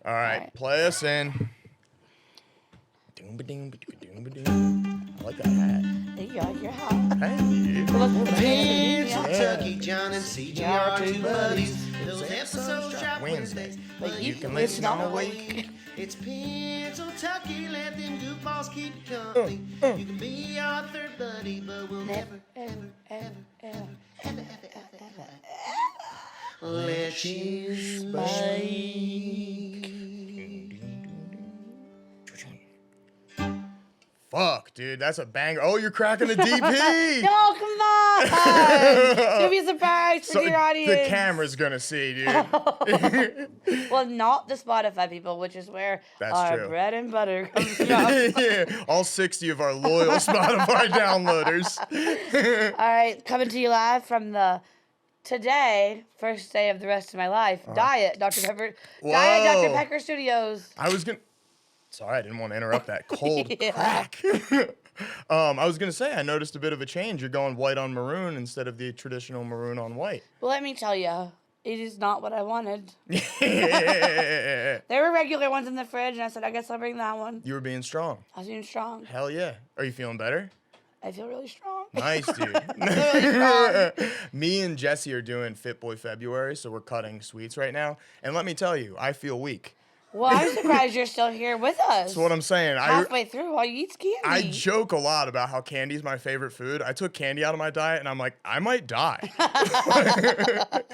All right, play us in. I like that hat. There you go, you're hot. Hey. Kentucky, John and CG are two buddies. Those episodes drop Wednesdays, But you can listen on the week. It's Pennsylvania, let them goofballs keep you company. You can be our third buddy, but we'll never, ever let you spike. Fuck, dude, that's a banger. Oh, you're cracking the DP. No, come on! Give me a surprise for So your audience. the camera's gonna see, dude. Well, not the Spotify people, which is where That's our true. bread and butter comes from. Yeah, all 60 of our loyal Spotify downloaders. All right, coming to you live from the today, first day of the rest of my life, Diet Dr. Pepper. Diet Dr. Whoa. Pepper Studios. I was gonna. Sorry, I didn't want to interrupt that cold Yeah. crack. I was gonna say I noticed a bit of a change. You're going white on maroon instead of the traditional maroon on white. Well, let me tell you, it is not what I wanted. You There were regular ones in the fridge, and I said, I guess I'll bring that one. were being strong. I was being strong. Hell yeah. Are you feeling better? I feel really strong. Nice, dude. Really strong. Me and Jesse are doing Fit Boy February, so we're cutting sweets right now. And let me tell you, I feel weak. Well, I'm surprised you're still here with us. That's what I'm saying. Halfway through while you eat candy. I joke a lot about how candy's my favorite food. I took candy out of my diet, and I'm like, I might die.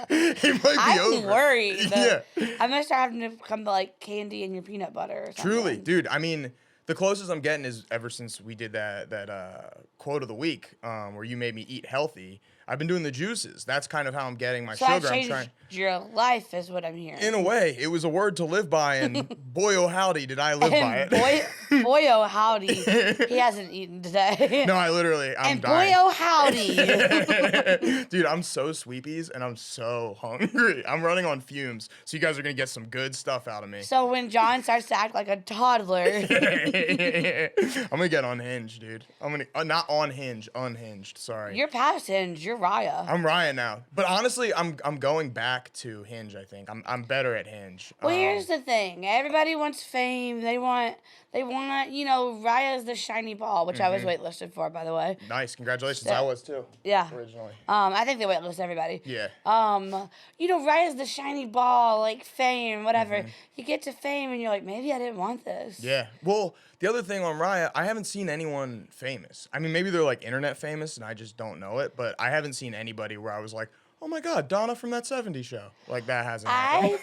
It might be I'm over. worried. Yeah. I'm gonna start having to come to like candy and your peanut butter or something. Truly, dude. I mean, the closest I'm getting is ever since we did that quote of the week, where you made me eat healthy. I've been doing the juices. That's kind of how I'm getting my So I sugar. I'm changed trying. your life, is what I'm hearing. In a way, it was a word to live by, and boy, oh howdy, did I live by and it. boy, oh howdy, he hasn't eaten today. No, I literally, I'm and dying. boy, oh howdy. Dude, I'm so sweepies, and I'm so hungry. I'm running on fumes, so you guys are gonna get some good stuff out of me. So when John starts to act like a toddler, I'm gonna get unhinged, dude. I'm gonna not on hinge, unhinged. Sorry. you're past Hinge. You're Raya. I'm Ryan now, but honestly, I'm going back to Hinge. I think I'm better at Hinge. Well, here's the thing. Everybody wants fame. They want, Raya's the shiny ball, which I was waitlisted for, by the way. Nice, congratulations. Yeah. I was too. Yeah. Originally. I think they waitlist everybody. Yeah. Raya's the shiny ball, like fame, whatever. You get to fame and you're like, maybe I didn't want this. Yeah. Well, the other thing on Raya, I haven't seen anyone famous. I mean, maybe th're like internet famous and I just don't know it, but I haven't seen anybody where I was like, oh my God, Donna from that 70s show. Like that hasn't happened.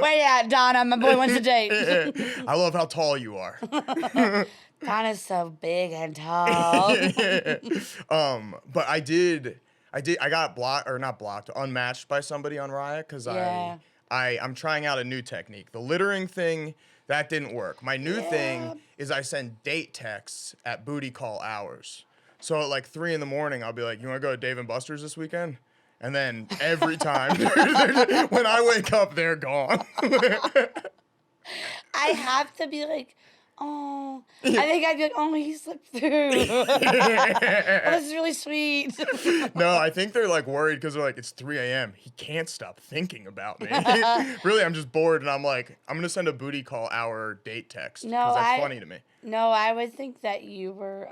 Where you at, Donna? My boy wants a date. I love how tall you are. Donna's so big and tall. But I got blocked, or not blocked, unmatched by somebody on Raya because Yeah. I'm trying out a new technique. The littering thing, that didn't work. My new thing is I send date texts at booty call hours. So at like 3 a.m, I'll be like, you want to go to Dave & Buster's this weekend? And then every time, when I wake up, they're gone. I have to be like, oh. I think I'd be like, oh, he slipped through. Oh, this is really sweet. No, I think they're like worried because they're like, it's 3 a.m. He can't stop thinking about me. Really, I'm just bored and I'm like, I'm going to send a booty call hour date text. No, Because that's funny to me. No, I would think that you were.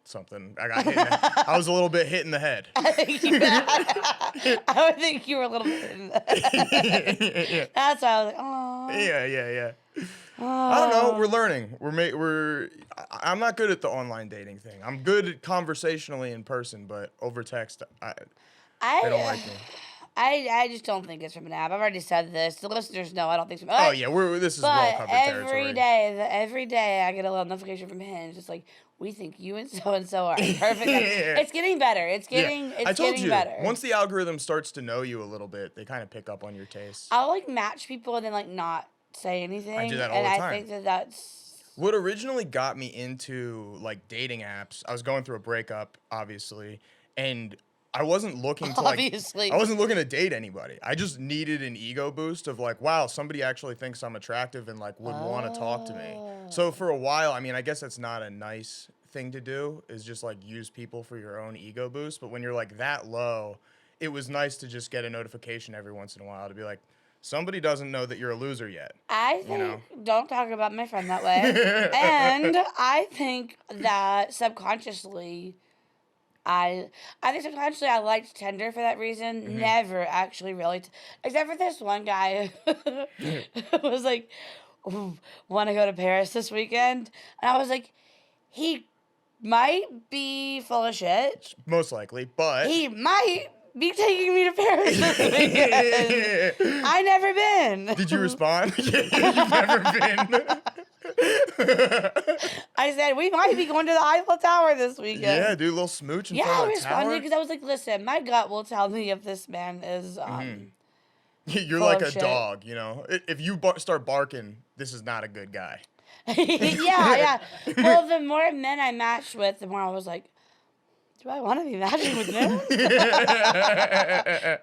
Something. I got hit in the, I was a little bit hit in the head. I would think you were a little bit. Yeah. That's why I was like, oh. Yeah. I don't know. We're learning. I'm not good at the online dating thing. I'm good conversationally in person, but over text, they don't like me. I just don't think it's from an app. I've already said this. The listeners know I don't think it's from. Oh yeah, this is well But covered territory. every day I get a little notification from Hinge. It's like, we think you and so are perfect. It's getting better. It's getting better. Once the algorithm starts to know you a little bit, they kind of pick up on your tastes. I'll like match people and then like not say anything. I do that all and the I time. think that's What originally got me into like dating apps, I was going through a breakup, obviously, and I wasn't looking to obviously. I wasn't looking to date anybody. I just needed an ego boost of like, wow, somebody actually thinks I'm attractive and like would want to talk to me. So for a while, I mean, I guess that's not a nice thing to do, is just like use people for your own ego boost. But when you're like that low, it was nice to just get a notification every once in a while to be like, somebody doesn't know that you're a loser yet. I think know? don't talk about my friend that way. And I think that subconsciously I think subconsciously I liked Tinder for that reason. Never actually really except for this one guy who was like, want to go to Paris this weekend? And I was like, he might be full of shit. Most likely, but He might be taking me to Paris this weekend. I never been. did you respond? You've never been. I said, we might be going to the Eiffel Tower this weekend. Yeah, do a little smooch in Yeah, I front of the responded tower. because I was like, listen, my gut will tell me if this man is You're full like of a shit. dog, you know. If you start barking, this is not a good guy. yeah. Well, the more men I matched with, the more I was like, do I want to be matching with them?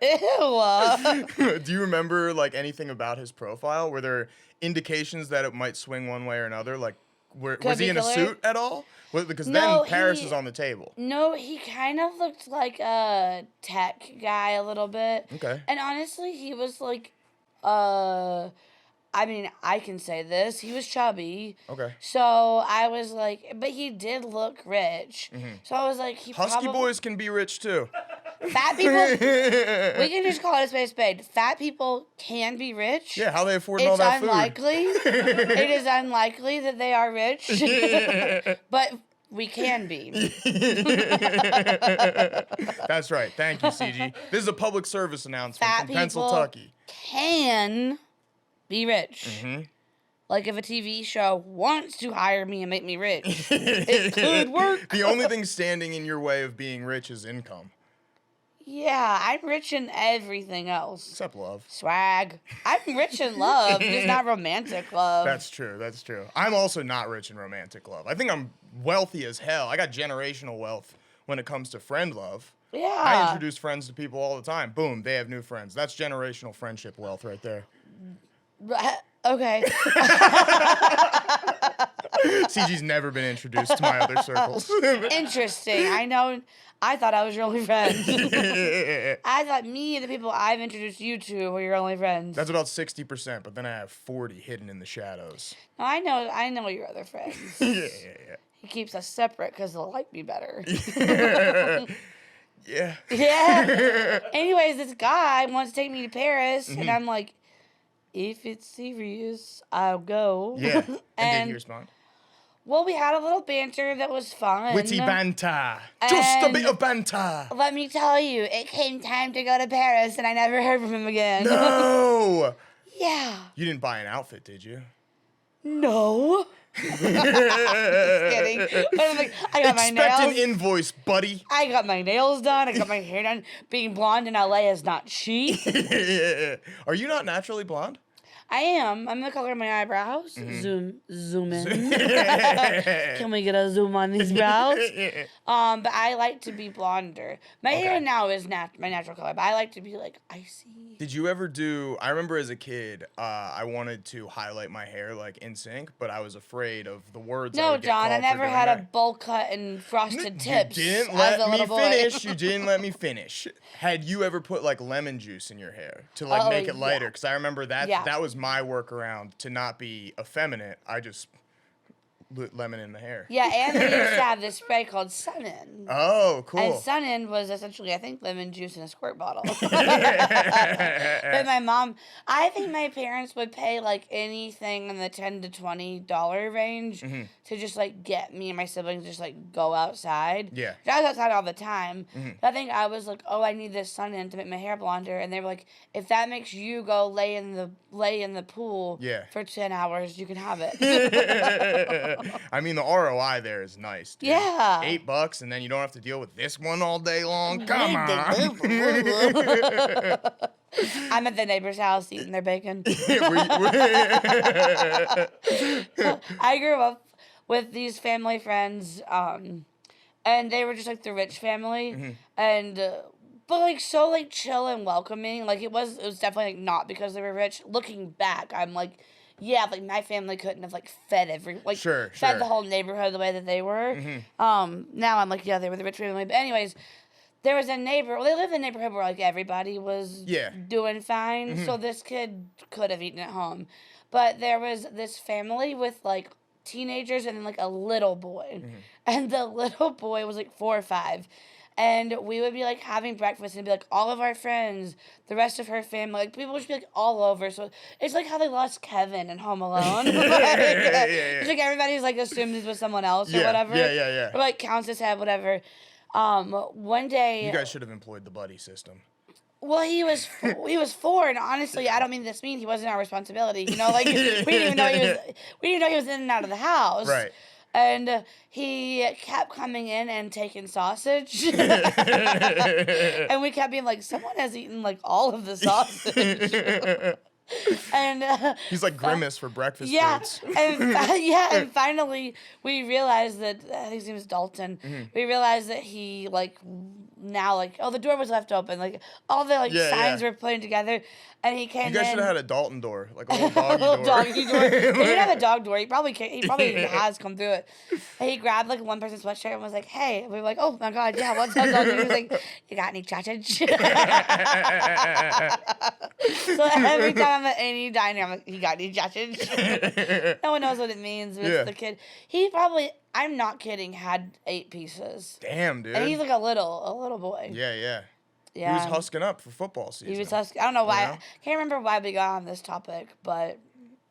Ew. Do you remember like anything about his profile? Were there indications that it might swing one way or another? Like, was he be in a color? suit at all? Because No, then Paris he- is on the table. No, he kind of looked like a tech guy a little bit. Okay. And honestly, he was like, I mean, I can say this. He was chubby. Okay. So I was like, but he did look rich. So I was like, he Husky probably, boys can be rich too. fat people, we can just call it a spade. Fat people can be rich. Yeah, how they affording all It's that unlikely. It is unlikely that they are rich. But we can be. That's right. Thank you, CG. This is a public service announcement Fat from people Pennsylvania. can be rich. Like if a TV show wants to hire me and make me rich, it could work. The only thing standing in your way of being rich is income, Yeah, I'm rich in everything else. except love. Swag. I'm rich in love, just not romantic love. That's true. That's true. I'm also not rich in romantic love. I think I'm wealthy as hell. I got generational wealth when it comes to friend love. I Yeah. introduce friends to people all the time. Boom, they have new friends. That's generational friendship wealth right there. Okay. CG's never been introduced to my other circles. Interesting. I thought I was your only friend. I thought me and the people I've introduced you to were your only friends. That's about 60%, but then I have 40 hidden in the shadows. No, I know your other friends. Yeah. He keeps us separate because they'll like me better. Yeah. Yeah. Anyways, this guy wants to take me to Paris, and I'm like, if it's serious, I'll go. Yeah. And did And you respond? well, we had a little banter that was fun. Witty banter. Just a bit And- of banter. Let me tell you, it came time to go to Paris, and I never heard from him again. No. Yeah. You didn't buy an outfit, did you? No. Just kidding. And I'm like, I got my Expect an nails. invoice, buddy. I got my nails done. I got my hair done. Being blonde in LA is not cheap. Are you not naturally blonde? I am. I'm the color of my eyebrows. Zoom in. Can we get a zoom on these brows? But I like to be blonder. My hair now is my natural color, but I like to be like icy. Did you ever do? I remember as a kid, I wanted to highlight my hair like in sync, but I was afraid of the words. I No, would get John, I called for never doing had a that. bowl cut and frosted tips. You didn't as let a me little boy. finish. You didn't let me finish. Had you ever put like lemon juice in your hair to like Oh, make it yeah. lighter? Because I remember that Yeah. that was my workaround to not be effeminate. I just lit lemon in the hair. Yeah, and we used to have this spray called Sun-In. Oh, cool. And Sun-In was essentially, I think, lemon juice in a squirt bottle. But my mom, I think my parents would pay like anything in the $10 to $20 range to just like get me and my siblings just like go outside. Yeah. I was outside all the time. But I think I was like, oh, I need this Sun-In to make my hair blonder, and they were like, if that makes you go lay in the pool Yeah. for 10 hours, you can have it. I mean, the ROI there is nice. Dude. Yeah. $8, and then you don't have to deal with this one all day long. Come on. I'm at the neighbor's house eating their bacon. I grew up with these family friends, and they were just like the rich family, and but like so like chill and welcoming. Like it was definitely like not because they were rich. Looking back, I'm like, yeah, like my family couldn't have like fed Sure. fed the whole neighborhood the way that they were. Now I'm like, yeah, they were the rich family. But anyways, there was a neighbor. Well, they lived in a neighborhood where like everybody was Yeah. doing fine. So this kid could have eaten at home, but there was this family with like teenagers and then like a little boy, and the little boy was like 4 or 5. And we would be like having breakfast and it'd be like all of our friends, the rest of her family, like people would just be like all over. So it's like how they lost Kevin in Home Alone. It's like everybody's like assumed he's with someone else or whatever. Yeah. Or like counts his head, whatever. One day, You guys should have employed the buddy system. well, he was 4, and honestly, I don't mean this mean. He wasn't our responsibility. You know, like we didn't even know he was in and out of the house. Right. And he kept coming in and taking sausage. And we kept being like, someone has eaten like all of the sausage. And He's like Grimace for breakfast yeah, foods. and finally we realized that I think his name was Dalton. Mm-hmm. We realized that he like now like the door was left open, like all the like Yeah, signs yeah. were playing together, and he came You guys in. should have had a Dalton door, like a little doggy little door. doggy door. He didn't have a dog door. He probably has come through it. And he grabbed like one person's sweatshirt and was like, "Hey," we were like, "Oh my god, yeah, what's up, dog?" He was like, "You got any sausage?" So every time I'm at any diner, I'm like, "You got any sausage?" No one knows what it means, but Yeah. it's the kid. He probably, I'm not kidding, had 8 pieces. Damn, dude. And he's like a little boy. Yeah. Yeah. He was husking up for football season. He was husky. I don't know why. You know? Can't remember why we got on this topic, but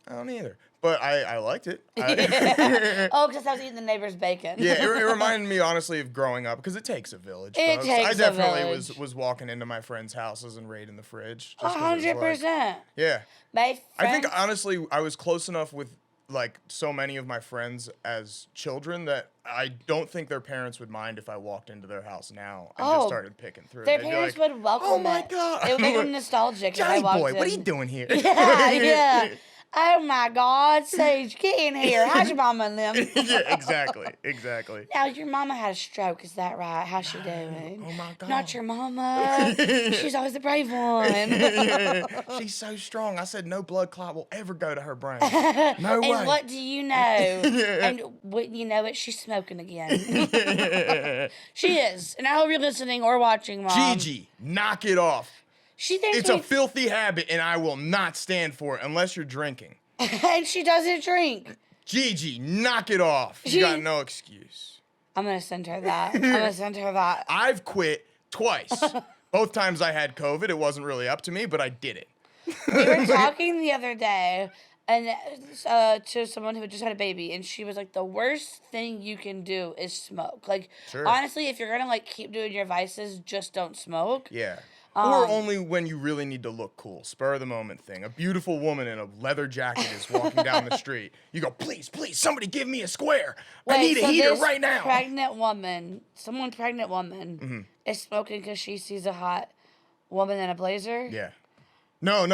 I don't either. But I liked it. oh, because I was eating the neighbor's bacon. Yeah, it reminded me honestly of growing up because it takes a village. It folks. takes I a definitely village. was walking into my friends' houses and raiding the fridge. just 'cause it was like- 100%. yeah, My I think friends- honestly I was close enough with like so many of my friends as children that I don't think their parents would mind if I walked into their house now and Oh, just started picking through. their They'd be parents like, would welcome "Oh my it. God." It would make them nostalgic. if I Johnny walked boy, what are you in. doing here? Yeah. Oh my God, Sage, get in here. How's your mama and them? Yeah, exactly. Now, your mama had a stroke, is that right? How's she doing? Oh my God. Not your mama. She's always the brave one. She's so strong. I said no blood clot will ever go to her brain. No way. And what do you know? And wouldn't you know it? She's smoking again. She is. And I hope you're listening or watching, Mom. Gigi, knock it off. She thinks It's a filthy habit, and I will not stand for it unless you're drinking. and she doesn't drink. Gigi, knock it off. You got no excuse. I'm going to send her that. I've quit twice. Both times I had COVID. It wasn't really up to me, but I did it. We were talking the other day and to someone who had just had a baby, and she was like, the worst thing you can do is smoke. Like, Sure. honestly, if you're going to, like, keep doing your vices, just don't smoke. Yeah. Or only when you really need to look cool. Spur of the moment thing. A beautiful woman in a leather jacket is walking down the street. You go, please, somebody give me a square. I need a heater this right now. pregnant woman is smoking because she sees a hot woman in a blazer? Yeah. No.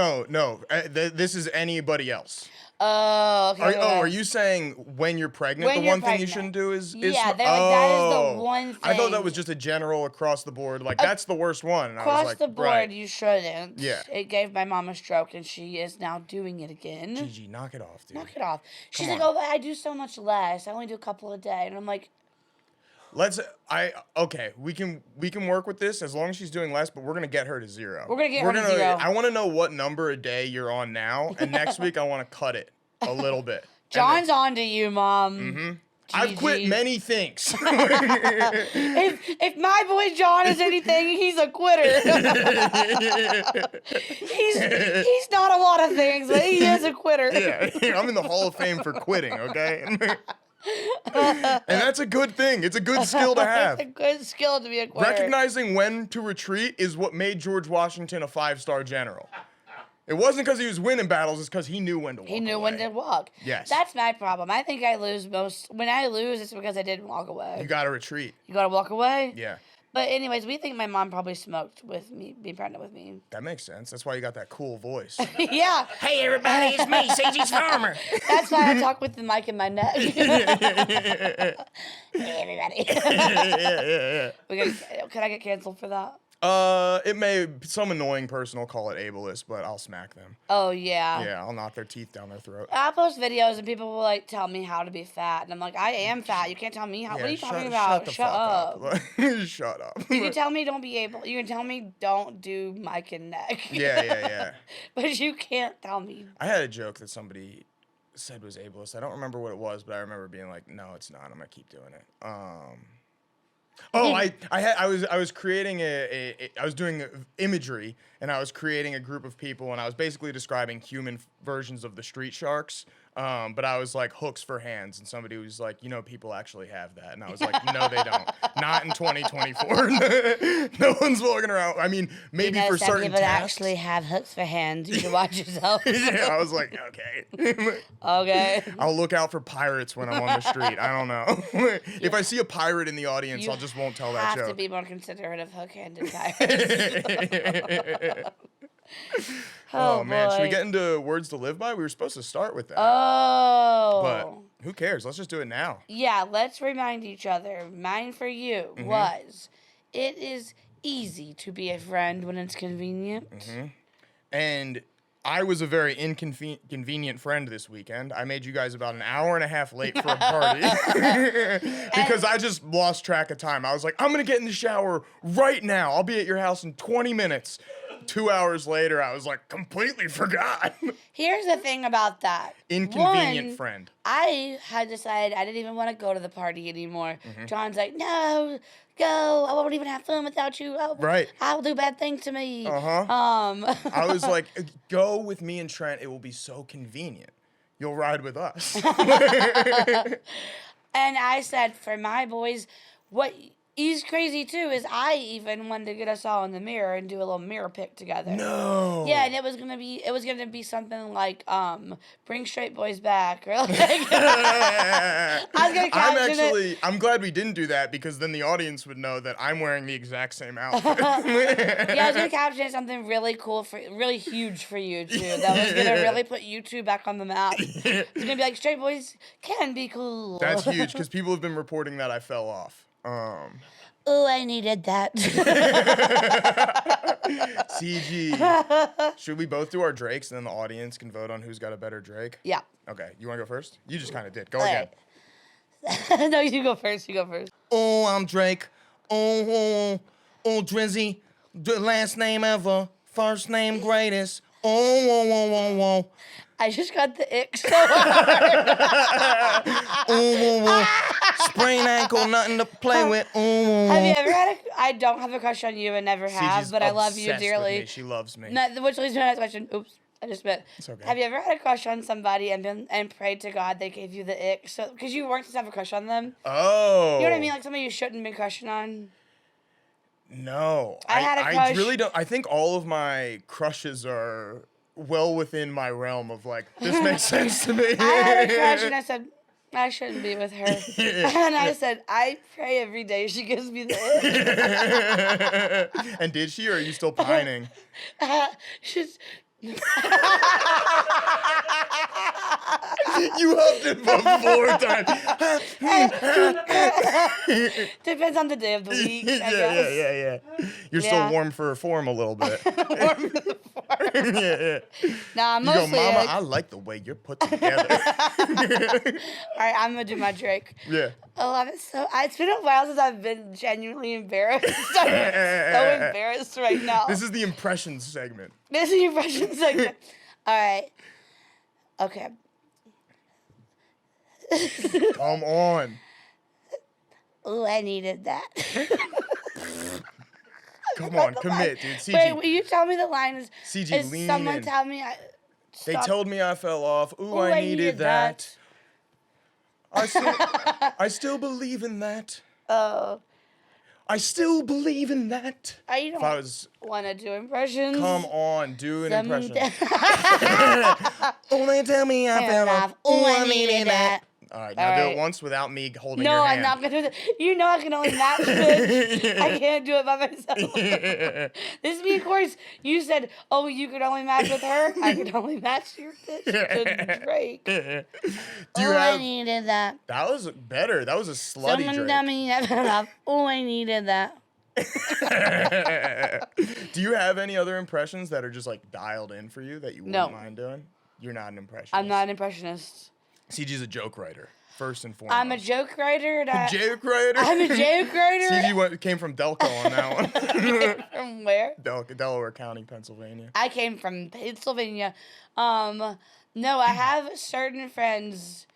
This is anybody else. Oh, okay. Are you saying when you're pregnant, When the you're one thing you pregnant. shouldn't do is Yeah, smoke? they're like, that is the Oh. one I thought that thing. was just a general across the board. Like, that's the worst one. And I was Across like, the board, right. you shouldn't. Yeah. It gave my mom a stroke, and she is now doing it again. Gigi, knock it off, dude. Knock it off. She's Come like, on. oh, I do so much less. I only do a couple a day. And I'm like, Okay, we can work with this as long as she's doing less, but we're gonna get her to 0. We're gonna get her to 0. I want to know what number a day you're on now, and next week I want to cut it a little bit. John's on to you, Mom. Mm-hmm. I've quit Gigi. many things. If my boy John is anything, he's a quitter. he's not a lot of things, but he is a quitter. Yeah, I'm in the Hall of Fame for quitting. Okay. And that's a good thing. It's a good skill to have. It's a good skill to be a quitter. Recognizing when to retreat is what made George Washington a 5-star general. It wasn't because he was winning battles, it's because he knew when to walk He knew away. when to walk. Yes. That's my problem. I think I lose most. When I lose, it's because I didn't walk away. You gotta retreat. You gotta walk away? Yeah. But anyways, we think my mom probably smoked with me, being pregnant with me. That makes sense. That's why you got that cool voice. Yeah. Hey everybody, it's me, Sagey's Farmer. That's why I talk with the mic in my neck. Hey, everybody. yeah. Could I get canceled for that? Some annoying person will call it ableist, but I'll smack them. Oh yeah. Yeah, I'll knock their teeth down their throat. I post videos and people will like tell me how to be fat, and I'm like, I am fat. You can't tell me how. What are you talking about? Shut up. Shut up. You can tell me don't be able. You can tell me don't do mic and neck. Yeah. But you can't tell me. I had a joke that somebody said was ableist. I don't remember what it was, but I remember being like, no, it's not. I'm gonna keep doing it. I was creating I was doing imagery, and I was creating a group of people, and I was basically describing human versions of the street sharks. But I was like hooks for hands, and somebody was like, people actually have that, and I was like, no, they don't. Not in 2024. No one's walking around. I mean, maybe for some certain people tasks. actually have hooks for hands. You should watch yourself. Yeah, I was like, okay. Okay. I'll look out for pirates when I'm on the street. I don't know. If I see a pirate in the audience, You I just won't tell that have joke. to be more considerate of hook-handed pirates. Oh man, should we boy. get into words to live by? We were supposed to start with that. Oh. But who cares? Let's just do it now. Yeah, let's remind each other. Mine for you was, it is easy to be a friend when it's convenient. And I was a very inconvenient friend this weekend. I made you guys about an hour and a half late for a party because I just lost track of time. I was like, I'm going to get in the shower right now. I'll be at your house in 20 minutes. 2 hours later, I was like, completely forgot. Here's the thing about that. Inconvenient One, friend. I had decided I didn't even want to go to the party anymore. John's like, no, go. I won't even have fun without you. Right. I'll do bad things to me. I was like, go with me and Trent. It will be so convenient. You'll ride with us. And I said, for my boys, what is crazy too is I even wanted to get us all in the mirror and do a little mirror pic together. No. Yeah, and it was gonna be something like bring straight boys back or like I was gonna caption it. I'm glad we didn't do that because then the audience would know that I'm wearing the exact same outfit. Yeah, I was gonna caption it something really cool really huge for you too. That was gonna really put you two back on the map. It's gonna be like straight boys can be cool. That's huge because people have been reporting that I fell off. Oh, I needed that. CG. Should we both do our Drakes and then the audience can vote on who's got a better Drake? Yeah. Okay, you want to go first? You just kind of did. Go All again. right. No, you go first. You go first. Oh, I'm Drake. Oh, Drizzy. The last name ever. First name greatest. Oh. I just got the ick so hard. Sprained ankle, nothing to play with. Have you ever had I don't have a crush on you and never have, CG's but I love you obsessed with dearly. me. She loves me. No, which leads me to my next question. Oops, I just spit. It's okay. Have you ever had a crush on somebody and prayed to God they gave you the ick? So because you weren't supposed to have a crush on them. Oh. You know what I mean? Like somebody you shouldn't be crushing on. No. I had a I crush- really don't. I think all of my crushes are well within my realm of like, this makes sense to me. I had a crush and I said, I shouldn't be with her. And I said, I pray every day she gives me the ick. And did she, or are you still pining? She's... You huffed it for 4 times. Depends on the day of the week. I guess. Yeah. You're Yeah. still warm for form a little bit. Yeah. Nah, You go, mostly Mama, ick. I like the way you're put together. All right, I'm gonna do my Drake. Yeah. Oh, it's been a while since I've been genuinely embarrassed. I'm so embarrassed right now. This is the impressions segment. This is the impression segment. All right. Okay. Come on. Ooh, I needed that. Come on, commit, dude. CG. Wait, will you tell me the line is? CG, is lean someone in. tell me? They Stop. told me I fell off. Ooh, Ooh, I needed that. I still believe in that. Oh, I still believe in that. I If I don't was, want to do impressions. come on, do an impression. Someday- Oh, they tell me I fell off. Ooh, I needed that. All right, now All do right. it once without me holding No, your I'm hand. not gonna do that. You know I can only match this. I can't do it by myself. This is me, of course. You said, "Oh, you could only match with her." I could only match your bitch to Drake. Do you Oh, I have? needed that. That was better. That was a slutty Someone Drake. tell me I fell off. Oh, I needed that. Do you have any other impressions that are just like dialed in for you that you wouldn't No. mind doing? You're not an impressionist. I'm not an impressionist. CG's a joke writer, first and foremost. I'm a joke writer. And Joke writer? I'm a joke writer. CG came from Delco on that one. From where? Delaware County, Pennsylvania. I came from Pennsylvania. No, I have certain friends.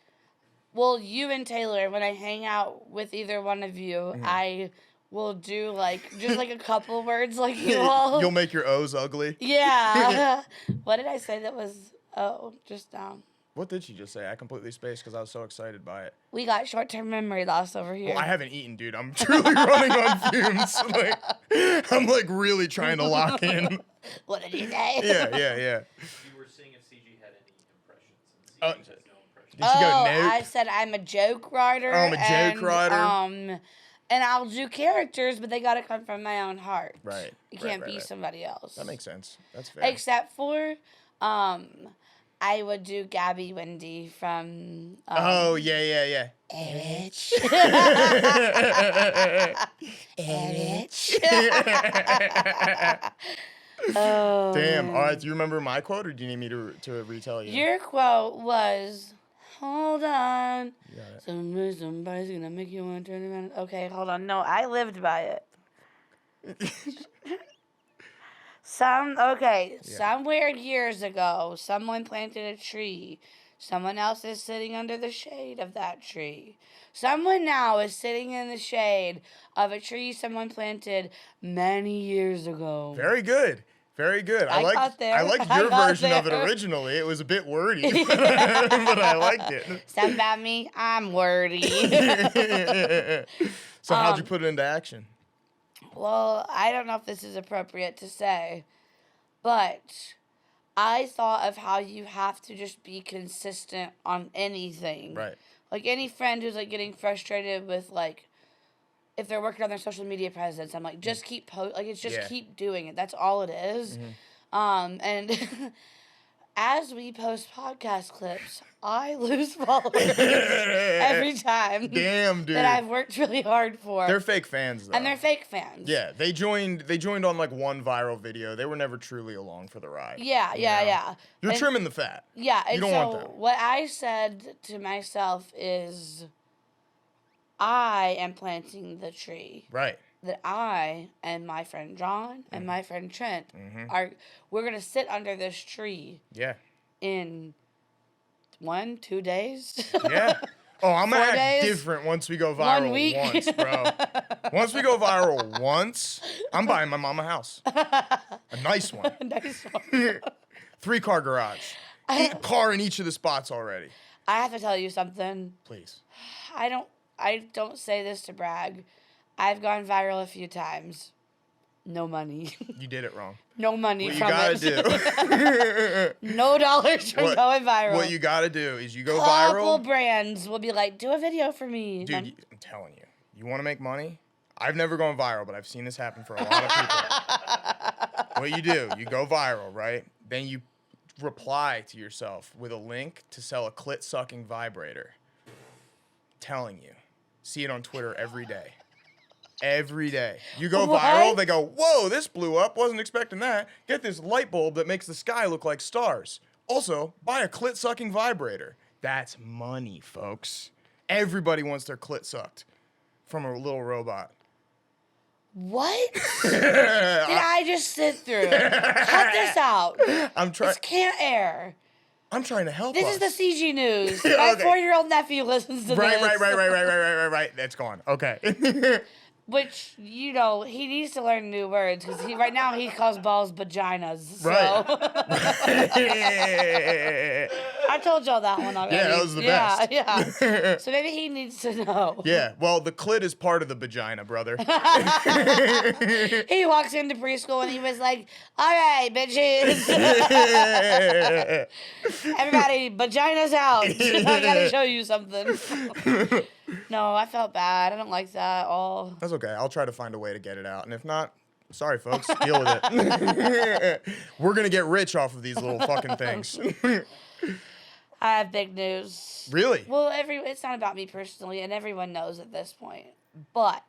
Well, you and Taylor, when I hang out with either one of you, Mm-hmm. I will do like just like a couple words like you all. You'll make your O's ugly. Yeah. What did I say that was just now? What did she just say? I completely spaced because I was so excited by it. We got short-term memory loss over here. Well, I haven't eaten, dude. I'm truly running on fumes. Like, I'm like really trying to lock in. What did you say? Yeah. You were seeing if CG had any impressions, and CG has no impressions. Did she go Oh, nope? I said I'm a joke writer. Oh, I'm a joke writer. And I'll do characters, but they gotta come from my own heart. Right. You right, can't right, be right. somebody else. That makes sense. That's fair. Except for, I would do Gabby Wendy from. Oh, yeah. Erich. Oh. Damn. All right. Do you remember my quote, or do you need me to retell you? Your quote was, "Hold on, You got it. somebody's gonna make you want to turn around." Okay, hold on. No, I lived by it. Somewhere years ago, someone planted a tree. Someone else is sitting under the shade of that tree. Someone now is sitting in the shade of a tree someone planted many years ago. Very good. Very good. I got there. I liked I your got version of it there. originally. It was a bit wordy, but I liked it. Something about me, I'm wordy. So how'd you put it into action? Well, I don't know if this is appropriate to say, but I thought of how you have to just be consistent on anything. Right. Like any friend who's like getting frustrated with like if they're working on their social media presence, I'm like, just keep Yeah. keep doing it. That's all it is. And as we post podcast clips, I lose followers every time Damn, dude. that I've worked really hard for. They're fake fans, though. and they're fake fans. Yeah, they joined on like one viral video. They were never truly along for the ride. Yeah. You're And- trimming the fat. Yeah, and don't so want that. what I said to myself is, I am planting the tree. Right. That I and my friend John and my friend Trent Mm-hmm. we're gonna sit under this tree Yeah. in 1-2 days. Yeah. Oh, I'm gonna 4 act days? different once we go 1 viral week? once, bro. Once we go viral once, I'm buying my mama a house. A nice one. Nice one. 3-car garage. Car in each of the spots already. I have to tell you something. Please. I don't say this to brag. I've gone viral a few times. No money. You did it wrong. No money What you from gotta it. do. No dollars from What- going viral. What you gotta do is you go Couple viral. brands will be like, do a video for me. Dude, I'm telling you. You wanna make money? I've never gone viral, but I've seen this happen for a lot of people. What you do, you go viral, right? Then you reply to yourself with a link to sell a clit-sucking vibrator. Telling you. See it on Twitter every day. Every day. You go viral, What? they go, whoa, this blew up. Wasn't expecting that. Get this light bulb that makes the sky look like stars. Also, buy a clit-sucking vibrator. That's money, folks. Everybody wants their clit sucked from a little robot. What did I just sit through? Cut this out. I'm trying. This can't air. I'm trying to help This us. is the CG news. My Okay. 4-year-old nephew listens to Right. this. Right. That's gone. Okay. Which, you know, he needs to learn new words because right now he calls balls vaginas. So. Right. I told y'all that one already. Yeah, that was the best. Yeah. So maybe he needs to know. Yeah. Well, the clit is part of the vagina, brother. He walks into preschool and he was like, all right, bitches. Everybody, vaginas out. I gotta show you something. No, I felt bad. I don't like that at all. That's okay. I'll try to find a way to get it out. And if not, sorry, folks. Deal with it. We're going to get rich off of these little fucking things. I have big news. Really? Well, it's not about me personally, and everyone knows at this point. But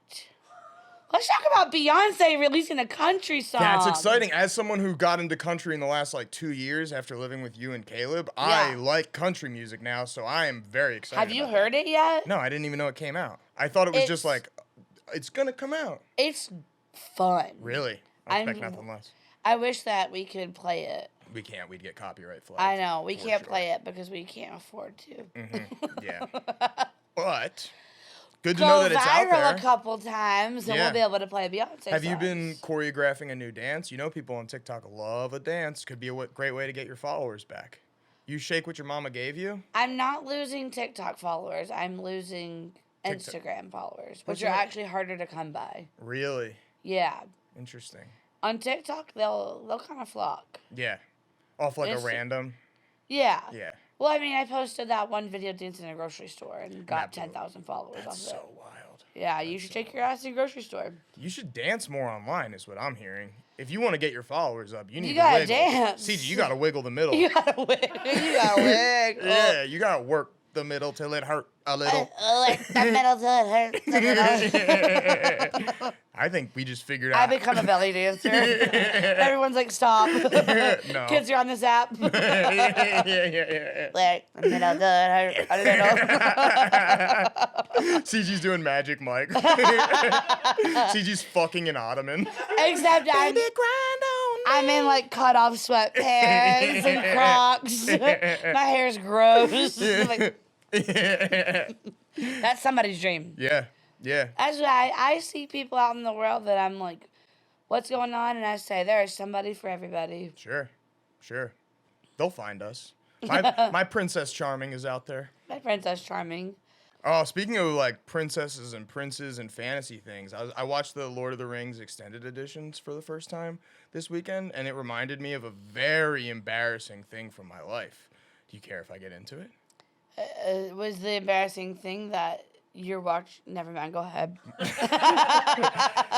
Let's talk about Beyonce releasing a country song. That's exciting. As someone who got into country in the last like 2 years after living with you and Caleb, I Yeah. like country music now, so I am very excited. Have you about heard it yet? that. No, I didn't even know it came out. I thought it was just It's- like, it's gonna come out. It's fun. Really? I expect I'm- nothing less. I wish that we could play it. We can't. We'd get copyright flagged. I know. We for can't sure. play it because we can't afford to. Yeah. But good to Go know that it's out viral there. a couple times and Yeah. we'll be able to play Beyonce Have you been songs. choreographing a new dance? You know, people on TikTok love a dance. Could be a great way to get your followers back. You shake what your mama gave you. I'm not losing TikTok followers. I'm losing TikTok. Instagram followers, What's which are your- actually harder to come by. Really Yeah. interesting. On TikTok, they'll kind of flock. Yeah, off like It's- a random. Yeah. Yeah, Well, I mean, I posted that one video dancing in a grocery store and got That blew- 10,000 followers that's off of so it. wild. Yeah, you should take your ass to the grocery store. You should dance more online, is what I'm hearing. If you want to get your followers up, you need gotta to wiggle. dance. CG, you gotta wiggle the middle. You gotta wig. You gotta wig. Yeah, you gotta work the middle till it hurt a little. Like the middle till it hurts a little. I think we just figured I out. become a belly dancer. Everyone's like, stop. No. Kids are on this app. yeah. Like the middle till it hurts a little. CG's doing Magic Mike. CG's fucking an ottoman. Except I'm in like cut off sweatpants and Crocs. My hair's gross. Like, that's somebody's dream. Yeah, yeah. That's why I see people out in the world that I'm like, what's going on? And I say, there is somebody for everybody. Sure. They'll find us. My Princess Charming is out there. My Princess Charming. Oh, speaking of like princesses and princes and fantasy things, I watched the Lord of the Rings extended editions for the first time this weekend, and it reminded me of a very embarrassing thing from my life. Do you care if I get into it? Was the embarrassing thing that you're never mind, go ahead.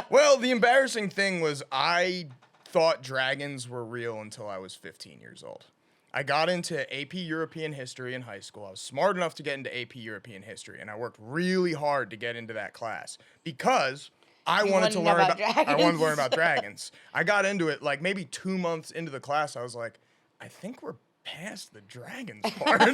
Well, the embarrassing thing was I thought dragons were real until I was 15 years old. I got into AP European History in high school. I was smart enough to get into AP European History, and I worked really hard to get into that class because I wanted to wanted to learn know about about I wanted to learn dragons. about dragons. I got into it like maybe 2 months into the class. I was like, I think we're past the dragons part. and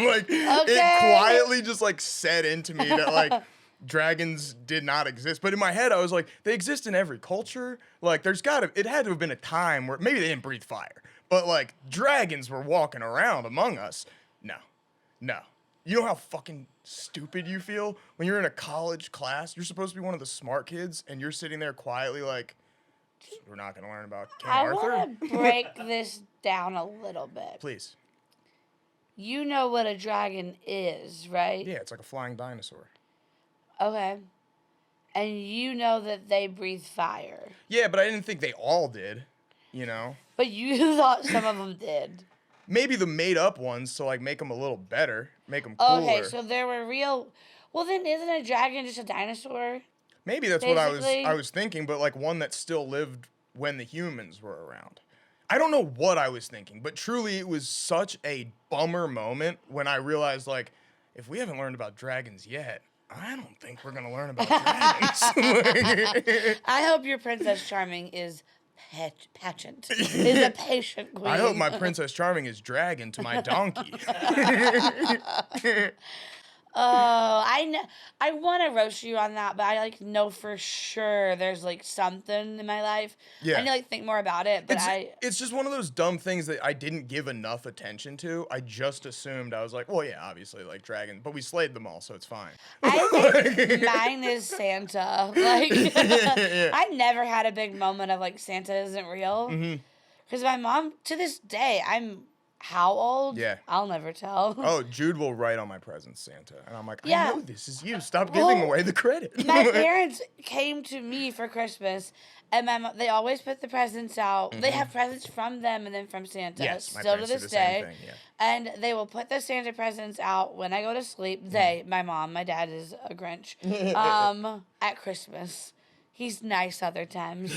like it Okay. quietly just like set into me that like dragons did not exist. But in my head, I was like, they exist in every culture. Like, it had to have been a time where maybe they didn't breathe fire, but like dragons were walking around among us. No. You know how fucking stupid you feel when you're in a college class? You're supposed to be one of the smart kids, and you're sitting there quietly like, we're not gonna learn about King I Arthur. want to break this down a little bit. Please. You know what a dragon is, right? Yeah, it's like a flying dinosaur. Okay. And you know that they breathe fire. Yeah, but I didn't think they all did. You know. But you thought some of them did. Maybe the made up ones to like make them a little better, make them cooler. Okay, so there were real. Well, then isn't a dragon just a dinosaur? Maybe that's what basically- I was thinking, but like one that still lived when the humans were around. I don't know what I was thinking, but truly it was such a bummer moment when I realized like if we haven't learned about dragons yet, I don't think we're gonna learn about dragons. I hope your Princess Charming is pageant. Is a patient queen. I hope my Princess Charming is dragon to my donkey. Oh, I want to roast you on that, but I like know for sure there's like something in my life. Yeah. I need to like think more about it, but It's just one of those dumb things that I didn't give enough attention to. I just assumed I was like, well, yeah, obviously, like dragon, but we slayed them all, so it's fine. I think mine is Santa. Like I never had a big moment of like Santa isn't real. Because my mom, to this day, I'm how old? Yeah. I'll never tell. Oh, Jude will write on my presents, Santa, and I'm like, Yeah. I know this is you. Stop giving Well, away the credit. My parents came to me for Christmas, and they always put the presents out. They have presents from them and then from Santa. Yes, my still to parents do this the same day. thing, yeah. And they will put the Santa presents out when I go to sleep. My mom, my dad is a Grinch. At Christmas, he's nice other times.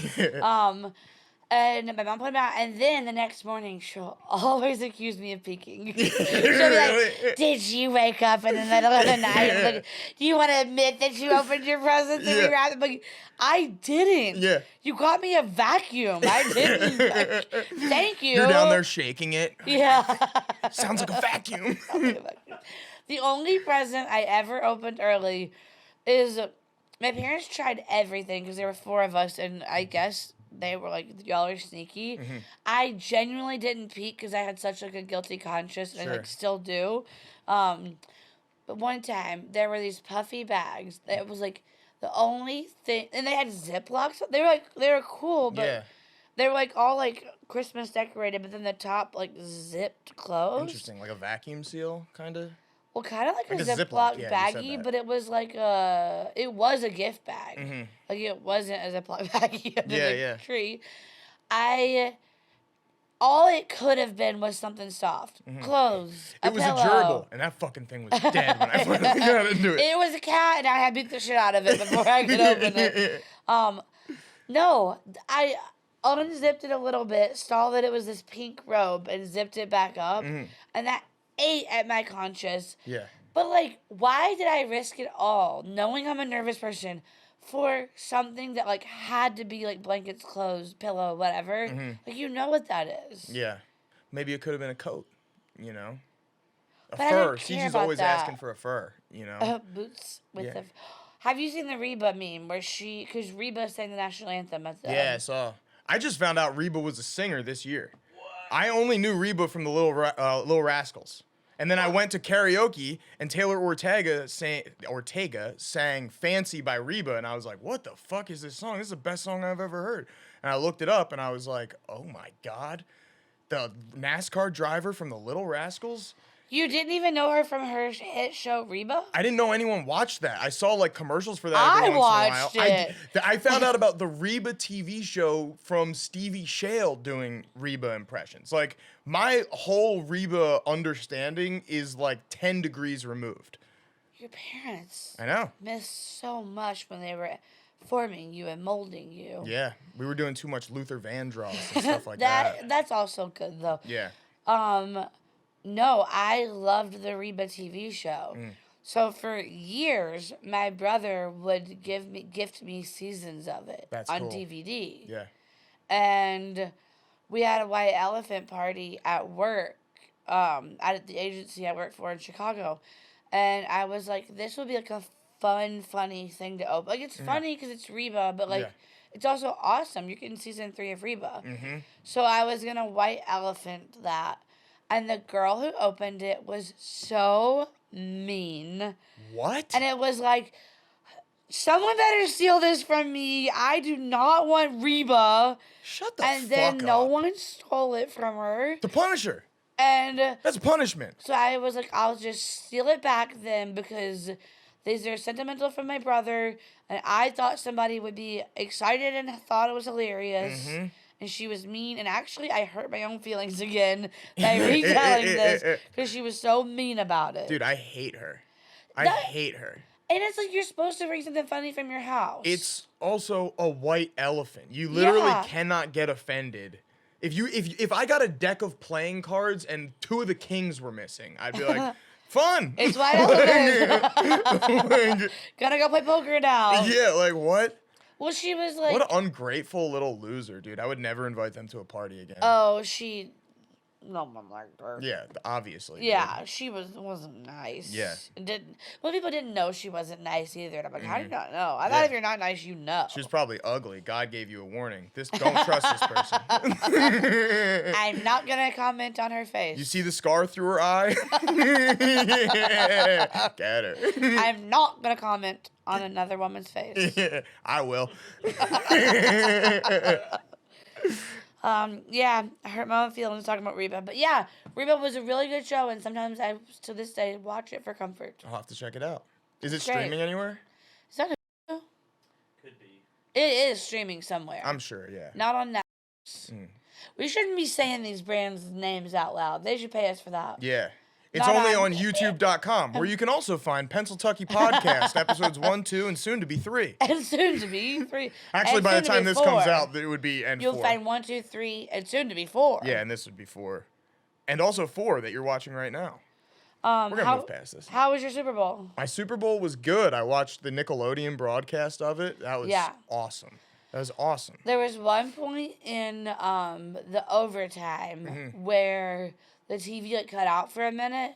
And my mom put them out, and then the next morning, she'll always accuse me of peeking. She'll be like, "Did you wake up in the middle of the night? And look, do you want to admit that you opened your presents and you wrapped them?" Like, I didn't. Yeah. You got me a vacuum. I didn't. Thank you. You're down there shaking it. Yeah. Sounds like a vacuum. The only present I ever opened early is my parents tried everything because there were 4 of us, and I guess they were like, y'all are sneaky. Mm-hmm. I genuinely didn't peek because I had such like a guilty conscience, and I Sure. like still do. But one time there were these puffy bags. It was like the only thing, and they had Ziplocs. They were cool, but Yeah. they were like all like Christmas decorated, but then the top like zipped closed. Interesting. Like a vacuum seal, kind of. Well, kind of like Like a a Ziploc, Ziploc yeah, you said baggie, that. but it was like it was a gift bag. Mhm. Like it wasn't a Ziploc baggie under Yeah, the yeah. tree. All it could have been was something soft. Clothes, It was pillow. a gerbil, and that fucking thing was dead when I finally got into it. It was a cat, and I had beat the shit out of it before I could open it. No, I unzipped it a little bit, saw that it was this pink robe, and zipped it back up, and that ate at my conscience. Yeah. But like, why did I risk it all, knowing I'm a nervous person, for something that like had to be like blankets, clothes, pillow, whatever? Like, you know what that is. Yeah. Maybe it could have been a coat, you know? A But I fur. didn't care CG's about always that. asking for a fur, you know? Boots with Yeah. the. Have you seen the Reba meme where because Reba sang the national anthem at the? Yeah, I saw. I just found out Reba was a singer this year. I only knew Reba from the Little Rascals. And then I went to karaoke, and Taylor Ortega sang "Fancy" by Reba, and I was like, "What the fuck is this song? This is the best song I've ever heard." And I looked it up, and I was like, "Oh my god, the NASCAR driver from the Little Rascals." You didn't even know her from her hit show Reba? I didn't know anyone watched that. I saw like commercials for that I every once watched in a while. it. I found out about the Reba TV show from Stevie Shale doing Reba impressions. Like, my whole Reba understanding is like 10 degrees removed. Your parents I know. missed so much when they were forming you and molding you. Yeah, we were doing too much Luther Vandross and stuff like that. That's also good though. Yeah. No, I loved the Reba TV show. Mm. So for years, my brother would gift me seasons of it That's on cool. DVD. Yeah. And we had a white elephant party at work, at the agency I worked for in Chicago. And I was like, this would be like a fun, funny thing to open. Like, it's funny because it's Reba, but like, Yeah. it's also awesome. You're getting season 3 of Reba. Mm-hmm. So I was gonna white elephant that. And the girl who opened it was so mean. What? And it was like, someone better steal this from me. I do not want Reba. Shut the And fuck then up. no one stole it from her. To punish her. And That's punishment. so I was like, I'll just steal it back then because these are sentimental from my brother. And I thought somebody would be excited and thought it was hilarious. Mm-hmm. And she was mean. And actually, I hurt my own feelings again by retelling this because she was so mean about it. Dude, I hate her. I That- hate her. And it's like you're supposed to bring something funny from your house. It's also a white elephant. You literally Yeah. cannot get offended. If I got a deck of playing cards and 2 of the kings were missing, I'd be like, fun. It's white elephant. Like, Gonna go play poker now. yeah, like what? Well, she was like, What an ungrateful little loser, dude. I would never invite them to a party again. oh, no one liked her. Yeah, obviously. dude. Yeah, she wasn't nice. Yeah. Well, people didn't know she wasn't nice either. And I'm like, how do you not know? I thought Yeah. if you're not nice, you know. She was probably ugly. God gave you a warning. Don't trust this person. I'm not gonna comment on her face. You see the scar through her eye? Get her. I'm not gonna comment on another woman's face. I will. Yeah, I hurt my own feelings talking about Reba. But yeah, Reba was a really good show, and sometimes I, to this day, watch it for comfort. I'll have to check it out. Is it Great. streaming anywhere? Is that Could be. it is streaming somewhere. I'm sure, yeah. Not on Netflix. We shouldn't be saying these brands' names out loud. They should pay us for that. Yeah. It's Not only on- on YouTube.com, where you can also find Pennsyltucky Podcast, episodes 1, 2, and soon to be 3. And soon to be 3. Actually, and by the soon to be time this comes 4. out, it would be N4. You'll find 1, 2, 3, and soon to be 4. Yeah, and this would be 4. And also 4 that you're watching right now. We're going to move past this. How was your Super Bowl? My Super Bowl was good. I watched the Nickelodeon broadcast of it. That was awesome. That was awesome. There was one point in the overtime Mm-hmm. where the TV like cut out for a minute,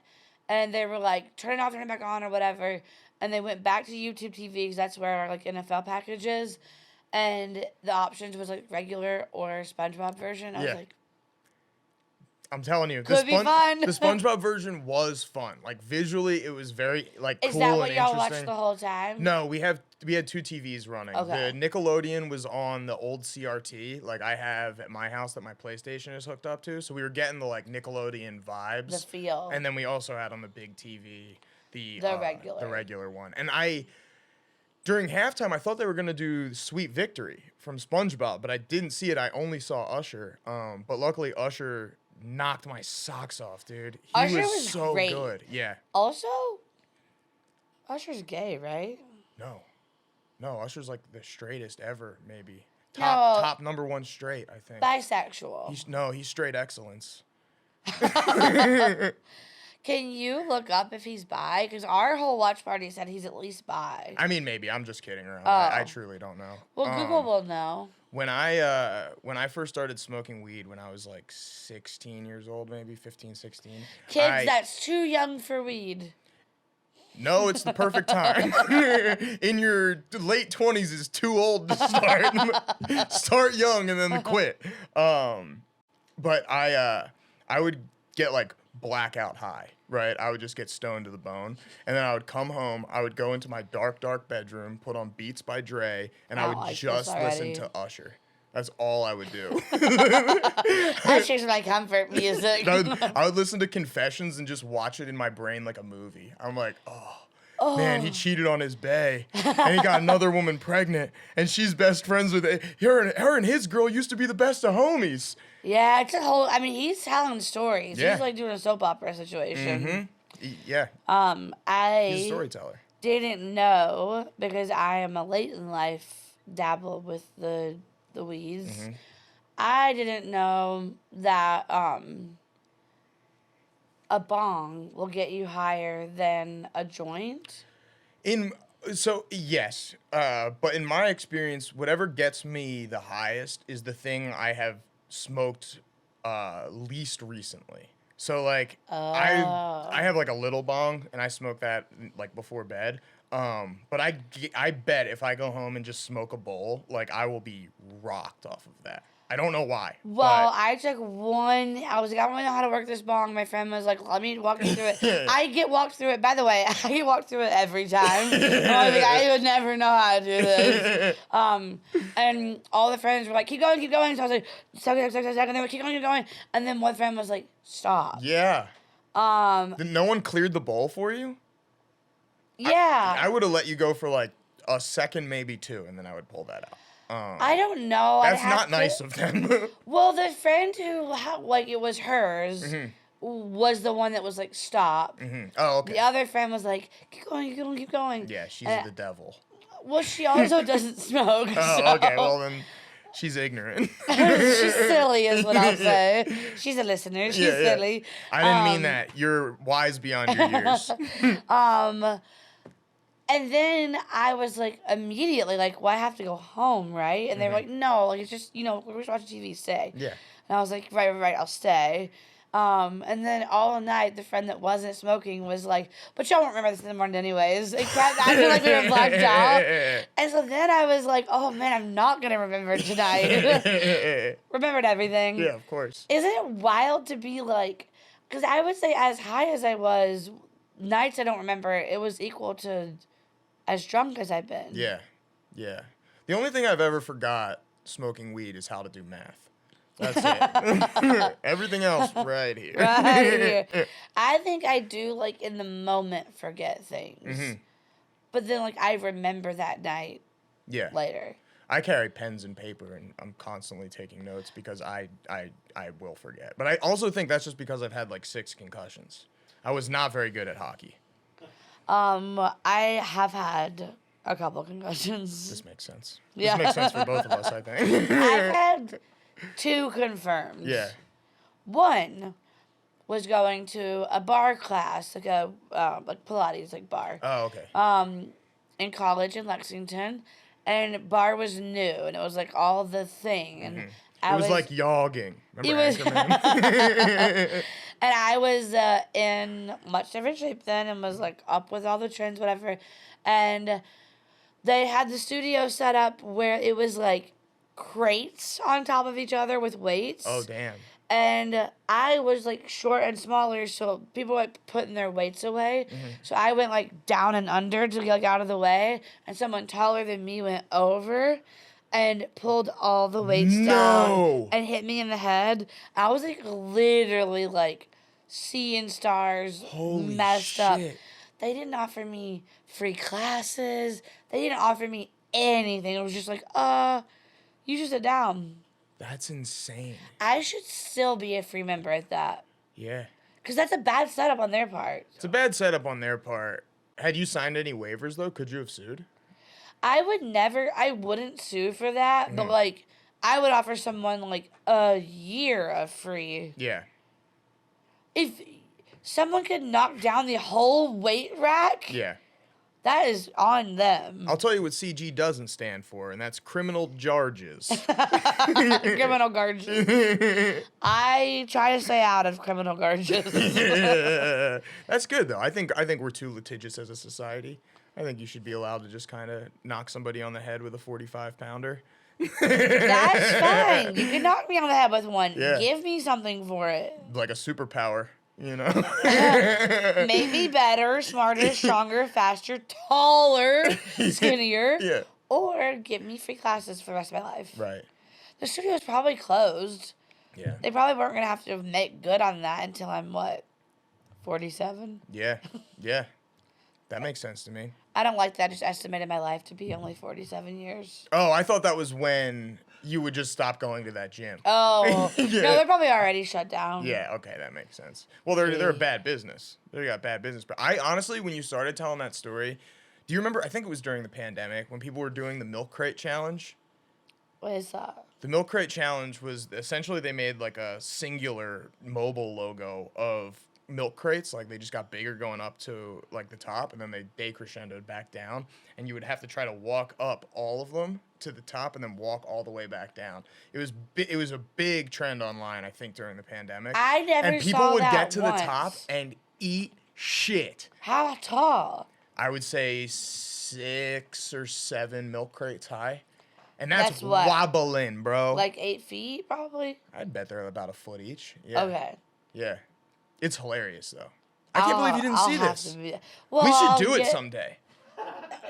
and they were like, turn it off, turn it back on, or whatever, and they went back to YouTube TV because that's where our like NFL package is, and the options was like regular or SpongeBob version. I was Yeah. like, I'm telling you, Could be fun. the SpongeBob version was fun. Like visually, it was very like is cool that what and y'all interesting. watched the whole time? No, we had 2 TVs running. Okay. The Nickelodeon was on the old CRT, like I have at my house that my PlayStation is hooked up to. So we were getting the like Nickelodeon vibes. The feel. And then we also had on the big TV the regular. regular one. And during halftime, I thought they were gonna do Sweet Victory from SpongeBob, but I didn't see it. I only saw Usher. But luckily Usher knocked my socks off, dude. He Usher was was so great. good. Yeah. Also, Usher's gay, right? No, Usher's like the straightest ever, maybe. No. Top number 1 straight, I think. Bisexual. He's straight excellence. Can you look up if he's bi? Because our whole watch party said he's at least bi. I mean, maybe I'm just kidding around. Oh. I truly don't know. Well, Google will know. When I first started smoking weed when I was like 16 years old, maybe 15, 16. Kids, that's too young for weed. No, it's the perfect time. In your late 20s is too old to start. Start young and then quit. But I would get like blackout high, right? I would just get stoned to the bone. And then I would come home. I would go into my dark bedroom, put on Beats by Dre, and I I would like this just listen already. to Usher. That's all I would do. Usher's my comfort music. I would listen to Confessions and just watch it in my brain like a movie. I'm like, oh, man, he cheated on his bae, and he got another woman pregnant, and she's best friends with her and his girl used to be the best of homies. Yeah, it's a whole. I mean, he's telling stories. Yeah. He's like doing a soap opera situation. Yeah, he's a I storyteller. didn't know because I am a late in life dabble with the weeds. Mm-hmm. I didn't know that a bong will get you higher than a joint. Yes, but in my experience, whatever gets me the highest is the thing I have smoked least recently. So like I have like a little bong and I smoke that like before bed. But I bet if I go home and just smoke a bowl, like I will be rocked off of that. I don't know why. Well, but- I took one. I was like, I don't really know how to work this bong. My friend was like, let me walk you through it. I get walked through it. By the way, I get walked through it every time. I was like, I would never know how to do this. And all the friends were like, keep going. So I was like, suck it. And they were keep going. And then one friend was like, stop. Yeah. Then no one cleared the bowl for you? Yeah. I would have let you go for like a second, maybe 2, and then I would pull that out. I don't know. I'd That's have not nice to- of them. Well, the friend who, like, it was hers Mm-hmm. was the one that was like, stop. Oh, okay. The other friend was like, keep going. Yeah, she's And- the devil. Well, she also doesn't smoke. Oh, so okay. Well, then she's ignorant. she's silly, is what I'll say. She's a listener. She's Yeah. silly. I didn't mean that. You're wise beyond your years. And then I was like, immediately, like, well, I have to go home, right? And they were like, no, like, it's just, we're just watching TV, stay. Yeah. And I was like, right, I'll stay. And then all night, the friend that wasn't smoking was like, but y'all won't remember this in the morning anyways. Like, I feel like we were blacked out. And so then I was like, oh, man, I'm not going to remember tonight. Remembered everything. Yeah, of course. Isn't it wild to be like, because I would say as high as I was, nights I don't remember, it was equal to as drunk as I've been. Yeah. The only thing I've ever forgot smoking weed is how to do math. That's it. Everything else right here. Right here. I think I do, like, in the moment forget things. But then, like, I remember that night Yeah. later. I carry pens and paper, and I'm constantly taking notes because I will forget. But I also think that's just because I've had like 6 concussions. I was not very good at hockey. I have had a couple concussions. This makes sense. Yeah. This makes sense for both of us, I think. I've had 2 confirmed. Yeah. One was going to a bar class, like a like Pilates like bar, Oh, okay. in college in Lexington, and bar was new, and it was like all the thing, and I It was like yogging. Remember It was- Anchorman? and I was in much different shape then, and was like up with all the trends, whatever, and they had the studio set up where it was like crates on top of each other with weights. Oh, damn. And I was like short and smaller, so people were putting their weights away. So I went like down and under to get like out of the way, and someone taller than me went over and pulled all the weights No. down and hit me in the head. I was like literally like seeing stars, Holy messed up. shit. They didn't offer me free classes. They didn't offer me anything. It was just like, you should sit down. That's insane. I should still be a free member at that. Yeah. Because that's a bad setup on their part. It's a bad setup on their part. Had you signed any waivers, though? Could you have sued? I wouldn't sue for that, but like, I would offer someone like a year of free. Yeah. If someone could knock down the whole weight rack, Yeah. that is on them. I'll tell you what CG doesn't stand for, and that's criminal charges. Criminal charges. I try to stay out of criminal charges. That's good, though. I think we're too litigious as a society. I think you should be allowed to just kind of knock somebody on the head with a 45-pounder. That's fine. You can knock me on the head with one. Yeah. Give me something for it. Like a superpower, you know? Maybe better, smarter, stronger, faster, taller, skinnier. Yeah. Or give me free classes for the rest of my life. Right. The studio's probably closed. Yeah. They probably weren't going to have to make good on that until I'm, 47? Yeah. Yeah. That makes sense to me. I don't like that. I just estimated my life to be only 47 years. Oh, I thought that was when you would just stop going to that gym. Oh, Yeah. no, they're probably already shut down. Yeah, okay, that makes sense. Well, they're a bad business. They got bad business. But I honestly, when you started telling that story, do you remember? I think it was during the pandemic when people were doing the milk crate challenge. What is that? The milk crate challenge was essentially they made like a singular mobile logo of milk crates. Like they just got bigger going up to like the top, and then they decrescendoed back down, and you would have to try to walk up all of them to the top and then walk all the way back down. It was a big trend online, I think, during the pandemic. I never and people saw would that get to once. the top and eat shit. How tall? I would say 6 or 7 milk crates high. And that's That's what? wobbling, bro. Like 8 feet, probably? I'd bet they're about a foot each. Yeah. Okay. Yeah. It's hilarious, though. I can't believe you didn't see have this. to be- Well, We should I'll do it get- someday.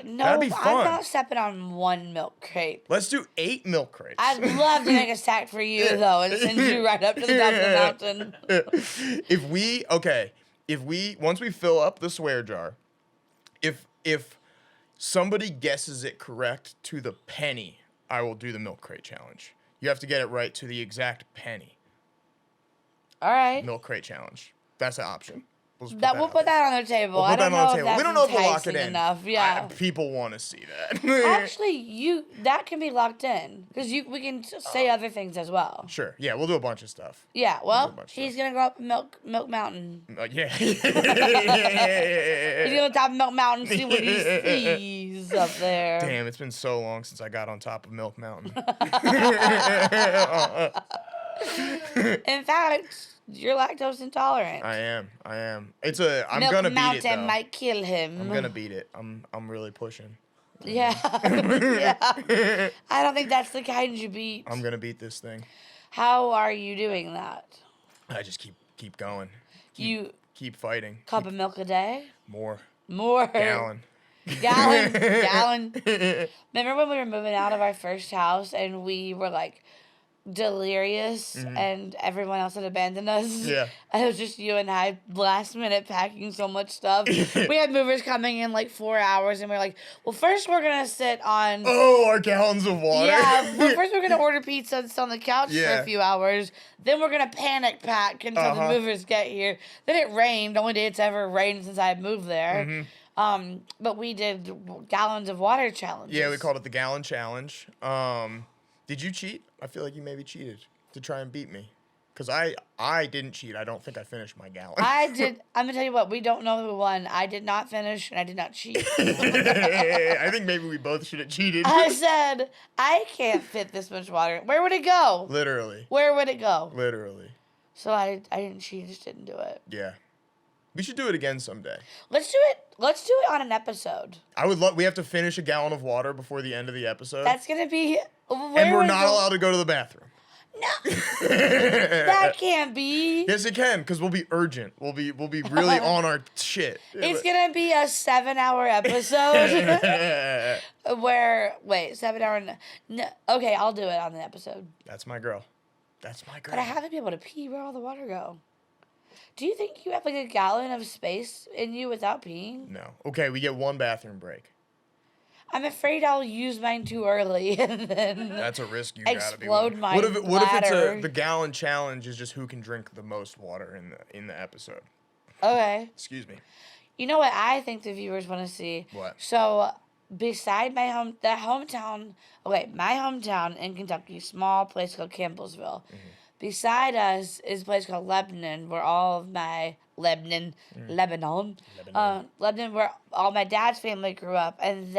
No, That'd be fun. I'm not stepping on one milk crate. Let's do 8 milk crates. I'd love to make a stack for you, though, and send you right up to the top of the mountain. if we once we fill up the swear jar, if somebody guesses it correct to the penny, I will do the milk crate challenge. You have to get it right to the exact penny. All right. Milk crate challenge. That's an option. We'll just We'll put out there. that on the table. We'll I put don't that on know the if table. We that's don't know if we'll lock it enticing in. enough. Yeah. People want to see that. Actually, that can be locked in because we can say other things as well. Sure. Yeah, we'll do a bunch of stuff. Yeah. Well, bunch of he's gonna go up Milk Mountain. Yeah. He's gonna go top of Milk Mountain, see what he sees up there. Damn, it's been so long since I got on top of Milk Mountain. In fact, you're lactose intolerant. I am. I'm Milk gonna beat Mountain it though. might kill him. I'm gonna beat it. I'm really pushing. Yeah. Yeah. I don't think that's the kind you beat. I'm gonna beat this thing. How are you doing that? I just keep going. You Keep fighting. cup of milk a day? More. More. Gallon. Gallon. Remember when we were moving out of our first house and we were like delirious and everyone else had abandoned us. Yeah. And it was just you and I last minute packing so much stuff. We had movers coming in like 4 hours and we were like, well, first we're going to sit on. Oh, our gallons of water. Yeah, well, first we're going to order pizza and sit on the couch for Yeah. a few hours. Then we're going to panic pack until the movers get here. Then it rained. The only day it's ever rained since I moved there. But we did gallons of water challenges. Yeah, we called it the gallon challenge. Did you cheat? I feel like you maybe cheated to try and beat me. Because I didn't cheat. I don't think I finished my gallon. I did. I'm going to tell you what, we don't know who won. I did not finish and I did not cheat. I think maybe we both should have cheated. I said, I can't fit this much water. Where would it go? Literally. Where would it go? Literally. So I didn't cheat, just didn't do it. Yeah. We should do it again someday. Let's do it. Let's do it on an episode. I would love. We have to finish a gallon of water before the end of the episode. That's gonna be. and we're not allowed to go to the bathroom. No, that can't be. Yes, it can, because we'll be urgent. We'll be really on our shit. It's gonna be a 7-hour episode. Where 7 hour. No, okay, I'll do it on the episode. That's my girl. That's my girl. But I have to be able to pee. Where all the water go? Do you think you have like a gallon of space in you without peeing? No. Okay, we get one bathroom break. I'm afraid I'll use mine too early and then That's a risk you gotta be explode willing. my What if it's bladder. the gallon challenge is just who can drink the most water in the episode? Okay. Excuse me. You know what I think the viewers want to see? What? So, beside my hometown, my hometown in Kentucky, small place called Campbellsville. Beside us is a place called Lebanon, where all of my Lebanon, where all my dad's family grew up, and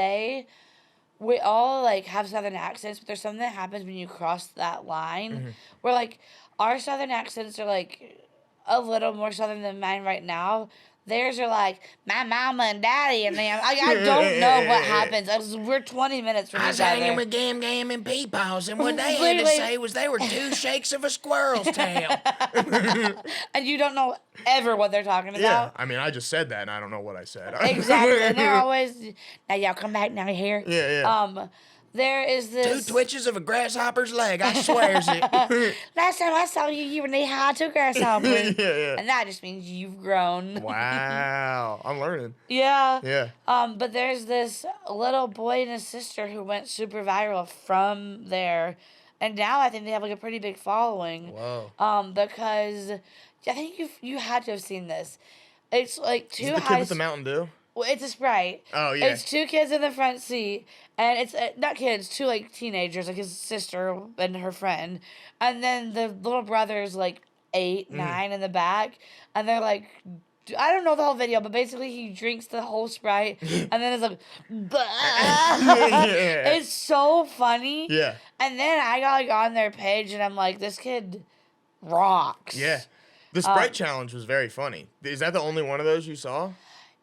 we all like have Southern accents, but there's something that happens when you cross that line, where like our Southern accents are like a little more Southern than mine right now. Theirs are like my mama and daddy and them. I don't know what happens. We're 20 minutes from I was each hanging other. with Gam Gam and Peepaws, and what they had to Literally. say was they were 2 shakes of a squirrel's tail. And you don't know ever what they're talking Yeah. about. I mean, I just said that, and I don't know what I said. Exactly. And they're always, now y'all come back now here. Yeah. There is 2 this. twitches of a grasshopper's leg, I swears it. Last time I saw you, you were knee high to a grasshopper. Yeah. And that just means you've grown. Wow. I'm learning. Yeah. Yeah. But there's this little boy and his sister who went super viral from there. And now I think they have like a pretty big following. Whoa. Because I think you had to have seen this. It's like Is two it the kid with the Mountain Dew? Well, it's a Sprite. Oh, yeah. It's 2 kids in the front seat, and it's not kids, 2 like teenagers, like his sister and her friend, and then the little brother's like 8, 9 in the back, and they're like, I don't know the whole video, but basically he drinks the whole Sprite, and then it's like, Yeah. It's so funny. Yeah. And then I got like on their page, and I'm like, this kid rocks. Yeah. The Sprite challenge was very funny. Is that the only one of those you saw?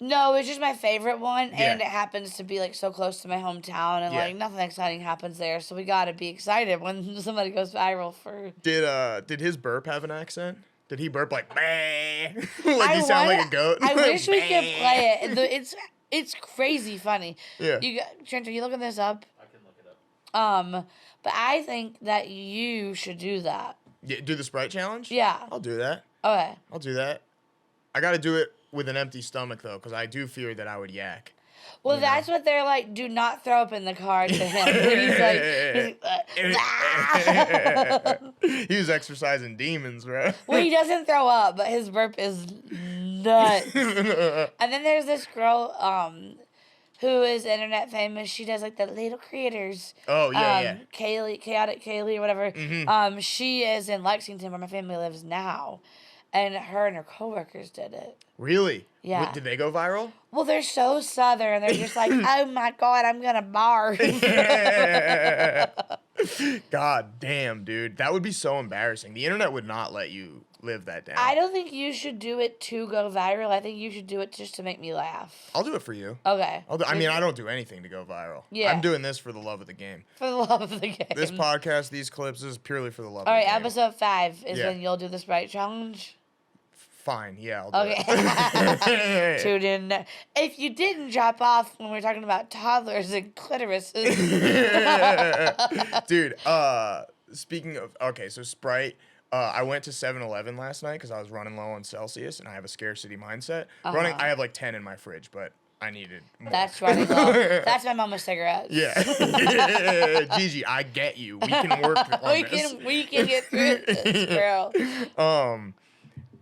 No, it's just my favorite one, Yeah. and it happens to be like so close to my hometown, and Yeah. like nothing exciting happens there, so we gotta be excited when somebody goes viral for. Did his burp have an accent? Did he burp like "Bah"? Like he sound like a goat? I wish we could play it. It's crazy funny. Yeah. Trent, are you looking this up? I can look it up. But I think that you should do that. Yeah, do the Sprite challenge? Yeah. I'll do that. Okay. I'll do that. I got to do it with an empty stomach though, because I do fear that I would yak. Well, that's what they're like. Do not throw up in the car to him. He's like, He was exercising demons, bro. well, he doesn't throw up, but his burp is nuts. And then there's this girl who is internet famous. She does like the little creators. Oh, yeah. Chaotic Kaylee or whatever. She is in Lexington where my family lives now. And her and her coworkers did it. Really? Yeah. Did they go viral? Well, they're so Southern. They're just like, oh my God, I'm going to barf. God damn, dude. That would be so embarrassing. The internet would not let you live that down. I don't think you should do it to go viral. I think you should do it just to make me laugh. I'll do it for you. Okay. I mean, I don't do anything to go viral. Yeah. I'm doing this for the love of the game. For the love of the game. This podcast, these clips, this is purely for the love All of right, the game. episode 5 is Yeah. when you'll do the Sprite challenge. Fine, yeah, I'll do Okay. it. Tune in. If you didn't drop off when we were talking about toddlers and clitorises, Dude, speaking of, okay, so Sprite. I went to 7-Eleven last night because I was running low on Celsius, and I have a scarcity mindset. Running, I have like 10 in my fridge, but I needed more. That's running low. That's my mama's cigarettes. Yeah. Gigi, I get you. We can work on this. We can get through this, girl.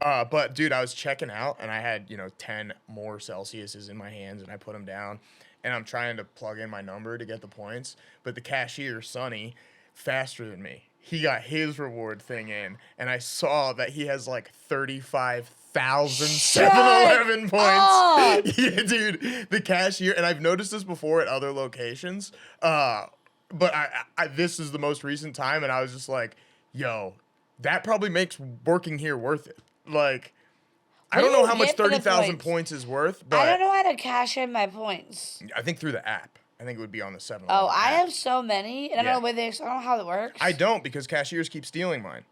But dude, I was checking out, and I had 10 more Celsiuses in my hands, and I put them down, and I'm trying to plug in my number to get the points, but the cashier, Sonny, faster than me. He got his reward thing in, and I saw that he has like 35,000 7-Eleven points. Yeah, dude, the cashier, and I've noticed this before at other locations, but I this is the most recent time, and I was just like, yo, that probably makes working here worth it. Like, I don't know how much 30,000 points is worth, but I don't know how to cash in my points. I think through the app. I think it would be on the 7-Eleven Oh, I app. have so many, and I don't know I don't know how it works. I don't, because cashiers keep stealing mine.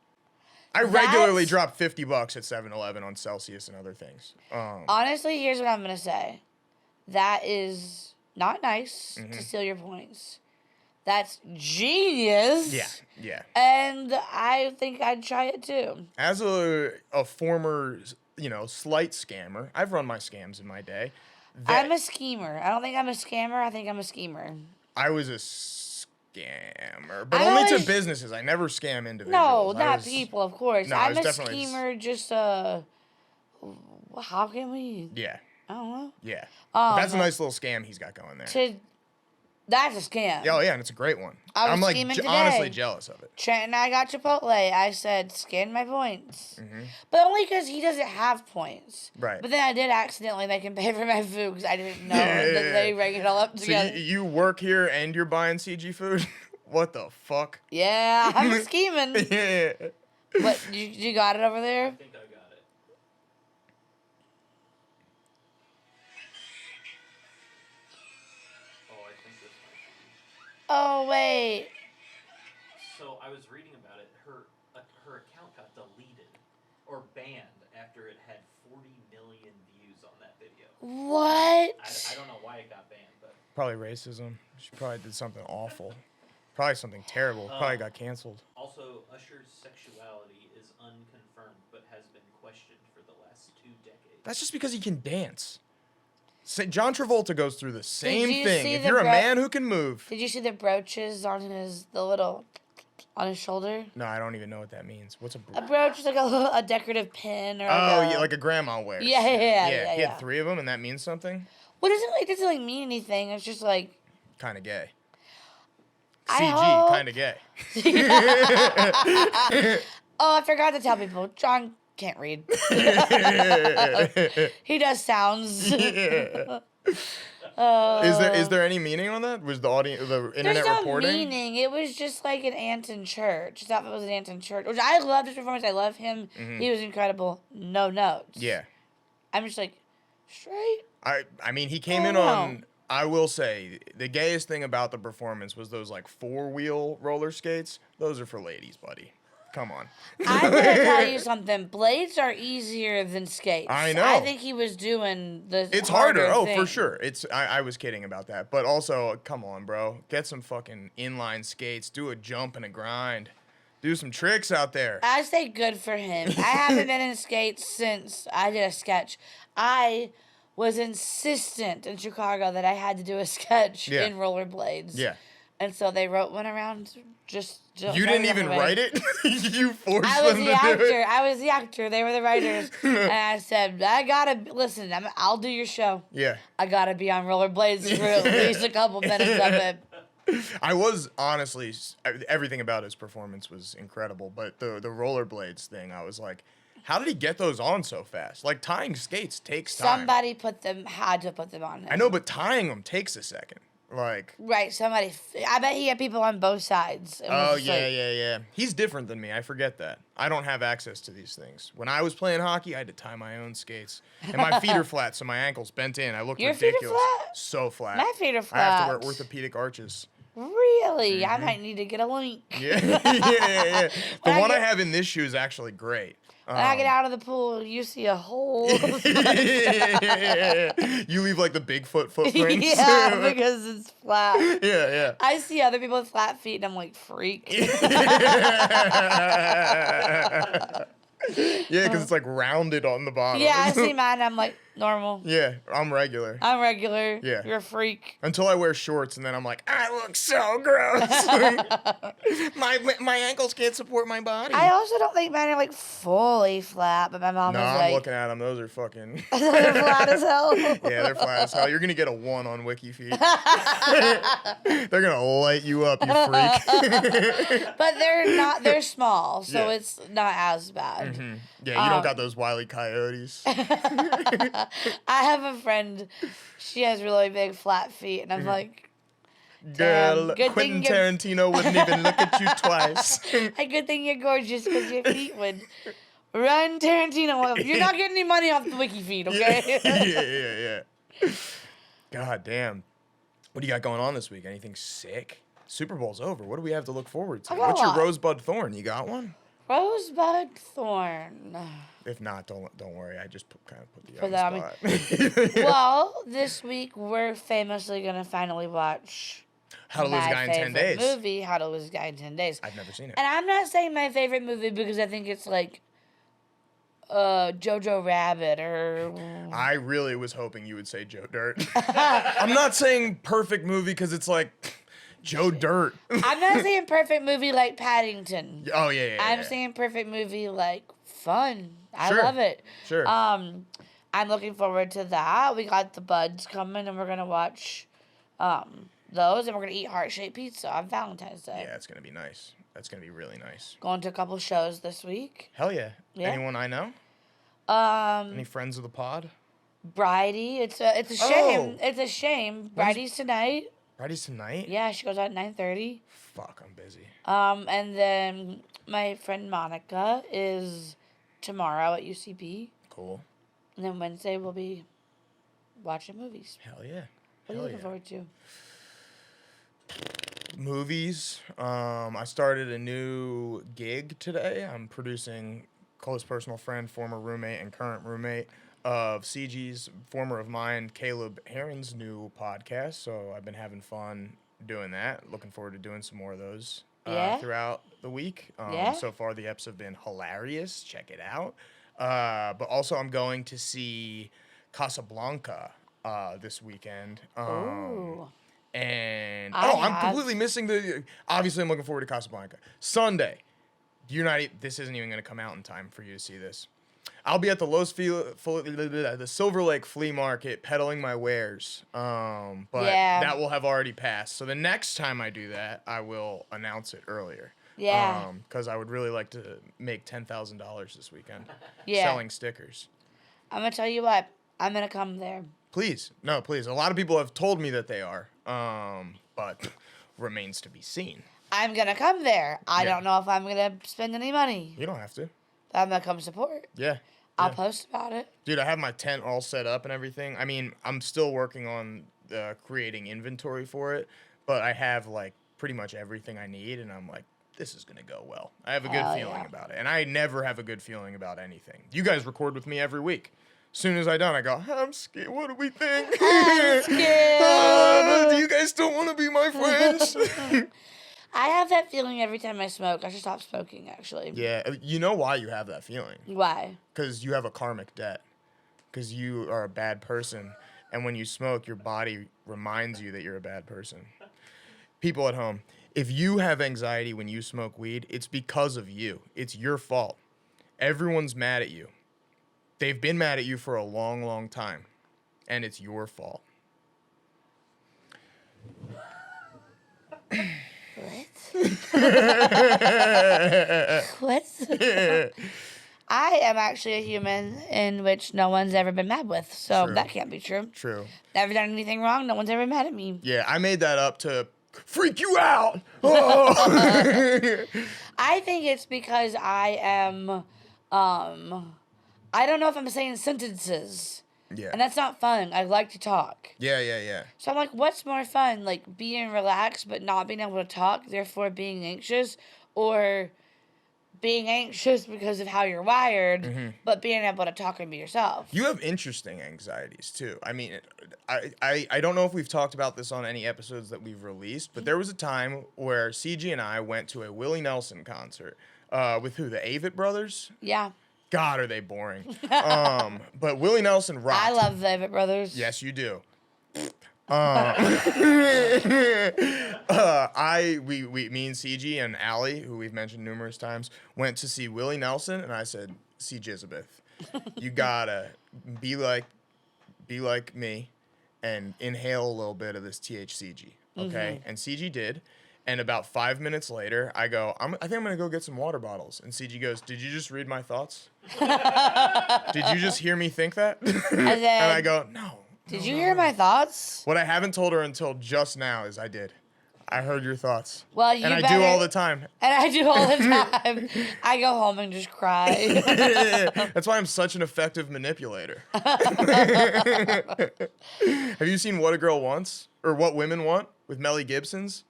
I regularly drop $50 at 7-Eleven on Celsius and other things. Honestly, here's what I'm gonna say. That is not nice to steal your points. That's genius. Yeah. And I think I'd try it too. As a former, slight scammer, I've run my scams in my day. I'm a schemer. I don't think I'm a scammer. I think I'm a schemer. I was a scammer, but I only always- to businesses. I never scam individuals. No, I not was- people, of course. No, I I'm was a definitely schemer. Just how can we? Yeah. I don't know. Yeah. But that's a nice little scam he's got going there. That's a scam. Oh yeah, and it's a great one. I was I'm like scheming today. honestly jealous of it. Trent and I got Chipotle. I said, scan my points. But only because he doesn't have points. Right. But then I did accidentally make him pay for my food because I didn't know that they rang it all up So together. you work here and you're buying CG food? What the fuck? Yeah, I'm scheming. Yeah. But you got it over there? I think I got it. Oh, I think this might be. Oh, wait. So I was reading about it. Her account got deleted or banned after it had 40 million views on that video. What? I don't know why it got banned, but Probably racism. She probably did something awful. Probably something terrible. Probably got canceled. also Usher's sexuality is unconfirmed but has been questioned for the last 2 decades. That's just because he can dance. John Travolta goes through the same you thing. see If the you're a bro- man who can move. Did you see the brooches on on his shoulder? No, I don't even know what that means. What's a A brooch is like a decorative pin or Oh, yeah, like a grandma wears. Yeah. He had 3 of them, and that means something? What does it doesn't mean anything. It's just like Kind of gay. I CG, hope- kind of gay. Oh, I forgot to tell people. John can't read. He does sounds. Is there any meaning on that? Was the internet There's no reporting? meaning. It was just like an Anton Church. I thought it was an Anton Church. Which I love his performance. I love him. He was incredible. No notes. Yeah. I'm just like, straight. I mean, he came in no. on. I will say the gayest thing about the performance was those like 4-wheel roller skates. Those are for ladies, buddy. Come on. I'm gonna tell you something. Blades are easier than skates. I know. I think he was doing the. It's harder. Oh, thing. for sure. I was kidding about that, but also, come on, bro. Get some fucking inline skates. Do a jump and a grind. Do some tricks out there. I say good for him. I haven't been in skates since I did a sketch. I was insistent in Chicago that I had to do a sketch Yeah. in rollerblades. Yeah. And so they wrote one around. Just You didn't even write it. You forced I was them the to do actor. it. I was the actor. They were the writers. And I said, I gotta listen. I'll do your show. Yeah. I gotta be on rollerblades for at least a couple minutes of it. I was honestly everything about his performance was incredible, but the rollerblades thing, I was like, how did he get those on so fast? Like tying skates takes time. Somebody had to put them on him. I know, but tying them takes a second. Like, Right, somebody. I bet he had people on both sides. It was oh just yeah, like- yeah. He's different than me. I forget that. I don't have access to these things. When I was playing hockey, I had to tie my own skates, and my feet are flat, so my ankles bent in. I look Your feet are ridiculous. flat? So flat. My feet are I have to wear flat. orthopedic arches. Really? I might need to get a link. Yeah, yeah. The When I one I get- have in this shoe is actually great. When I get out of the pool, you see a whole. You leave like the Bigfoot footprints. Yeah, because it's flat. Yeah. I see other people with flat feet, and I'm like, freak. Yeah, because it's like rounded on the bottom. Yeah, I see mine. I'm like, normal. Yeah, I'm regular. I'm regular. Yeah. You're a freak. Until I wear shorts, and then I'm like, I look so gross. my ankles can't support my body. I also don't think mine are like fully flat, but my mom No, was I'm like, looking at them. Those are fucking. they're flat as hell. Yeah, they're flat as hell. You're gonna get a 1 on WikiFeed. They're gonna light you up, you freak. But they're not. They're small, so Yeah. it's not as bad. Yeah, you don't got those wily coyotes. I have a friend. She has really big flat feet, and I'm like, Girl, good Quentin thing Tarantino wouldn't even look at you twice. a good thing you're gorgeous because your feet would run Tarantino. You're not getting any money off the wiki feed, okay? Yeah. God damn. What do you got going on this week? Anything sick? Super Bowl's over. What do we have to look forward to? I got a What's your lot. rosebud thorn? You got one? Rosebud thorn. If not, don't worry. I just kind of put the Put on that the spot. Well, this week we're famously gonna finally watch How to Lose a my Guy in 10 favorite Days. movie, How to Lose a Guy in 10 Days. I've never seen it. And I'm not saying my favorite movie because I think it's like Jojo Rabbit or I really was hoping you would say Joe Dirt. I'm not saying perfect movie because it's like Joe Dirt. I'm not saying perfect movie like Paddington. Oh, yeah. I'm saying perfect movie like fun. I Sure. love it. Sure. I'm looking forward to that. We got the Buds coming and we're gonna watch those and we're gonna eat heart-shaped pizza on Valentine's Day. Yeah, it's going to be nice. That's going to be really nice. Going to a couple shows this week. Hell yeah. Yeah. Anyone I know? Um, Any friends of the pod? Bridie. It's a shame. Oh. It's a shame. Bridie's tonight. Friday's tonight? Yeah, she goes out at 9:30. Fuck, I'm busy. And then my friend Monica is tomorrow at UCB. Cool. And then Wednesday we'll be watching movies. Hell yeah. What are you looking forward to? Movies. I started a new gig today. I'm producing close personal friend, former roommate, and current roommate of CG's, former of mine, Caleb Heron's new podcast. So I've been having fun doing that. Looking forward to doing some more of those Yeah? throughout the week. Yeah? So far, the eps have been hilarious. Check it out. But also, I'm going to see Casablanca this weekend. Ooh. And I I'm have- completely missing the. Obviously, I'm looking forward to Casablanca. Sunday, this isn't even going to come out in time for you to see this. I'll be at the Silver Lake Flea Market peddling my wares. But Yeah. that will have already passed. So the next time I do that, I will announce it earlier. Yeah. Because I would really like to make $10,000 this weekend Yeah. selling stickers. I'm gonna tell you what. I'm gonna come there. Please. No, please. A lot of people have told me that they are. But remains to be seen. I'm gonna come there. I Yeah. don't know if I'm gonna spend any money. You don't have to. But I'm gonna come support. Yeah. I'll Yeah. post about it. Dude, I have my tent all set up and everything. I mean, I'm still working on creating inventory for it, but I have like pretty much everything I need, and I'm like, this is gonna go well. I have a good Hell feeling yeah. about it, and I never have a good feeling about anything. You guys record with me every week. As soon as I done, I go, I'm scared. What do we think? I'm scared. Do you guys still want to be my friends? I have that feeling every time I smoke. I should stop smoking, actually. Yeah, you know why you have that feeling? Why? Because you have a karmic debt. Because you are a bad person. And when you smoke, your body reminds you that you're a bad person. People at home, if you have anxiety when you smoke weed, it's because of you. It's your fault. Everyone's mad at you. They've been mad at you for a long, long time. And it's your fault. What? I am actually a human in which no one's ever been mad with, so True. that can't be true. True. Never done anything wrong. No one's ever mad at me. Yeah, I made that up to freak you out. Oh. I think it's because I am, I don't know if I'm saying sentences, Yeah. and that's not fun. I like to talk. Yeah. So I'm like, what's more fun? Like being relaxed but not being able to talk, therefore being anxious, or being anxious because of how you're wired, Mm-hmm. but being able to talk and be yourself. You have interesting anxieties too. I mean, I don't know if we've talked about this on any episodes that we've released, but there was a time where CG and I went to a Willie Nelson concert with who? The Avett Brothers? Yeah. God, are they boring? But Willie Nelson rocked. I love the Avett Brothers. Yes, you do. Me and CG and Allie, who we've mentioned numerous times, went to see Willie Nelson, and I said, "See Jizabeth, you gotta be like me, and inhale a little bit of this THCG, okay?" And CG did. And about 5 minutes later, I go, I think I'm gonna go get some water bottles. And CG goes, "Did you just read my thoughts? Did you just hear me think that?" And And then, I go, "No." did you hear my thoughts? What I haven't told her until just now is I did. I heard your thoughts. Well, you And I better, do all the time. And I do all the time. I go home and just cry. That's why I'm such an effective manipulator. Have you seen What a Girl Wants? Or What Women Want with Melly Gibson's?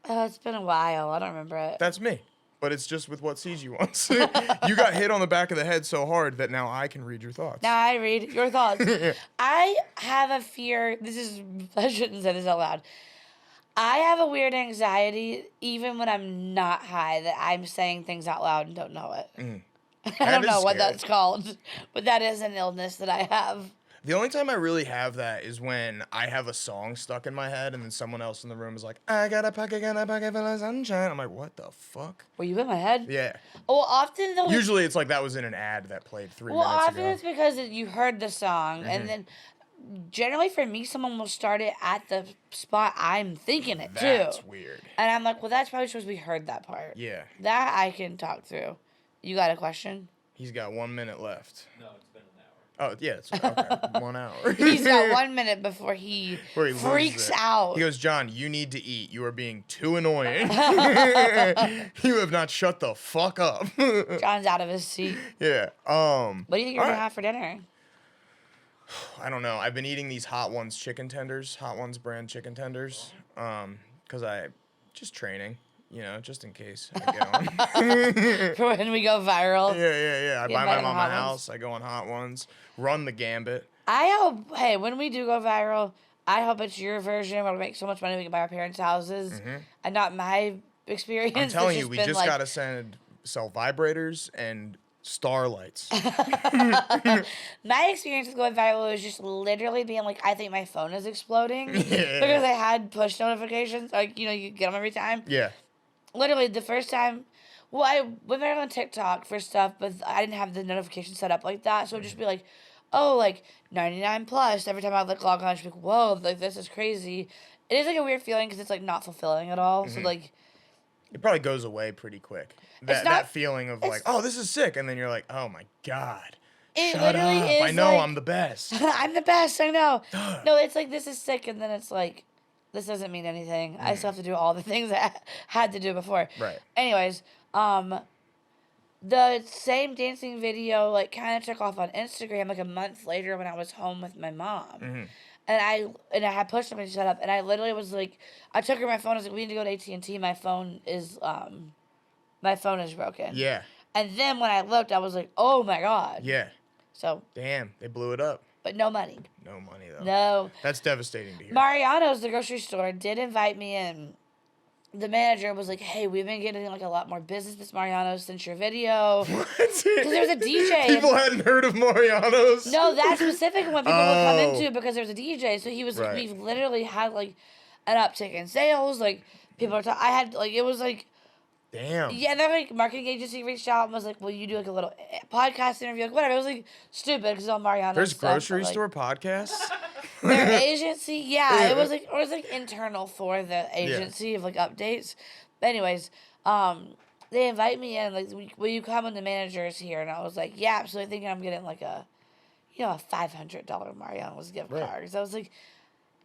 It's been a while. I don't remember it. That's me. But it's just with what CG wants. You got hit on the back of the head so hard that now I can read your thoughts. Now I read your thoughts. I have a fear. I shouldn't say this out loud. I have a weird anxiety, even when I'm not high, that I'm saying things out loud and don't know it. I That don't is know what scary. that's called, but that is an illness that I have. The only time I really have that is when I have a song stuck in my head and then someone else in the room is like, "I got a pocket full of sunshine." I'm like, what the fuck? Were you in my head? Yeah. Well, often though. Usually it's like that was in an ad that played 3 Well, minutes often ago. it's because you heard the song, and then generally for me, someone will start it at the spot I'm thinking it That's too, weird. and I'm like, well, that's probably supposed to be heard that part. Yeah. That I can talk through. You got a question? He's got 1 minute left. No, it's been an hour. Oh, yeah. It's okay. 1 hour. He's got 1 minute before he Where he loses freaks it. out. He goes, "John, you need to eat. You are being too annoying. You have not shut the fuck up." John's out of his seat. Yeah. What do you think you're gonna Alright. have for dinner? I don't know. I've been eating these Hot Ones chicken tenders, Hot Ones brand chicken tenders, because I just training, just in case I get on. For when we go viral. Yeah. I Get buy my better mama Hot a Ones. house. I go on Hot Ones, run the gambit. I hope, hey, when we do go viral, I hope it's your version where we make so much money we can buy our parents' houses and not my experience. I'm It's telling you, we been just like, gotta sell vibrators and starlights. My experience with going viral was just literally being like, I think my phone is exploding because I had push notifications. Like, you get them every time. Yeah. Literally, the first time, well, I went viral on TikTok for stuff, but I didn't have the notification set up like that. So it'd just be like, oh, like 99 plus. Every time I log on, I'd just be like, whoa, like this is crazy. It is like a weird feeling because it's like not fulfilling at all. So like, It probably goes away pretty quick. That not- feeling of like, oh, this is sick, and then you're like, oh my god, it shut literally up! is I know like, I'm the best. I'm the best. I know. Duh. No, it's like this is sick, and then it's like, this doesn't mean anything. I still have to do all the things I had to do before. Right. Anyways, the same dancing video like kind of took off on Instagram like a month later when I was home with my mom. And I had pushed somebody to shut up, and I literally was like, I took her my phone. I was like, we need to go to AT&T. My phone is broken. Yeah. And then when I looked, I was like, oh my god. Yeah. So, Damn, they blew it up. but no money. No money though. No. That's devastating to hear. Mariano's, the grocery store, did invite me in. The manager was like, hey, we've been getting like a lot more business this Mariano's since your video. Because there was a DJ. People hadn't heard of Mariano's. No, that specific one people would come Oh. into because there was a DJ. So he was like, Right. we've literally had like an uptick in sales. Like people are I had like, it was like, Damn. yeah, their like marketing agency reached out and was like, will you do like a little podcast interview? Like whatever. It was like stupid because it's all Mariano's There's stuff, but, grocery like, store podcasts. their agency, yeah, it was like internal for the agency of like updates. But anyways, they invite me in like, will you come when the manager's here? And I was like, yeah, absolutely. Thinking I'm getting like a $500 Mariano's gift Right. card. So I was like,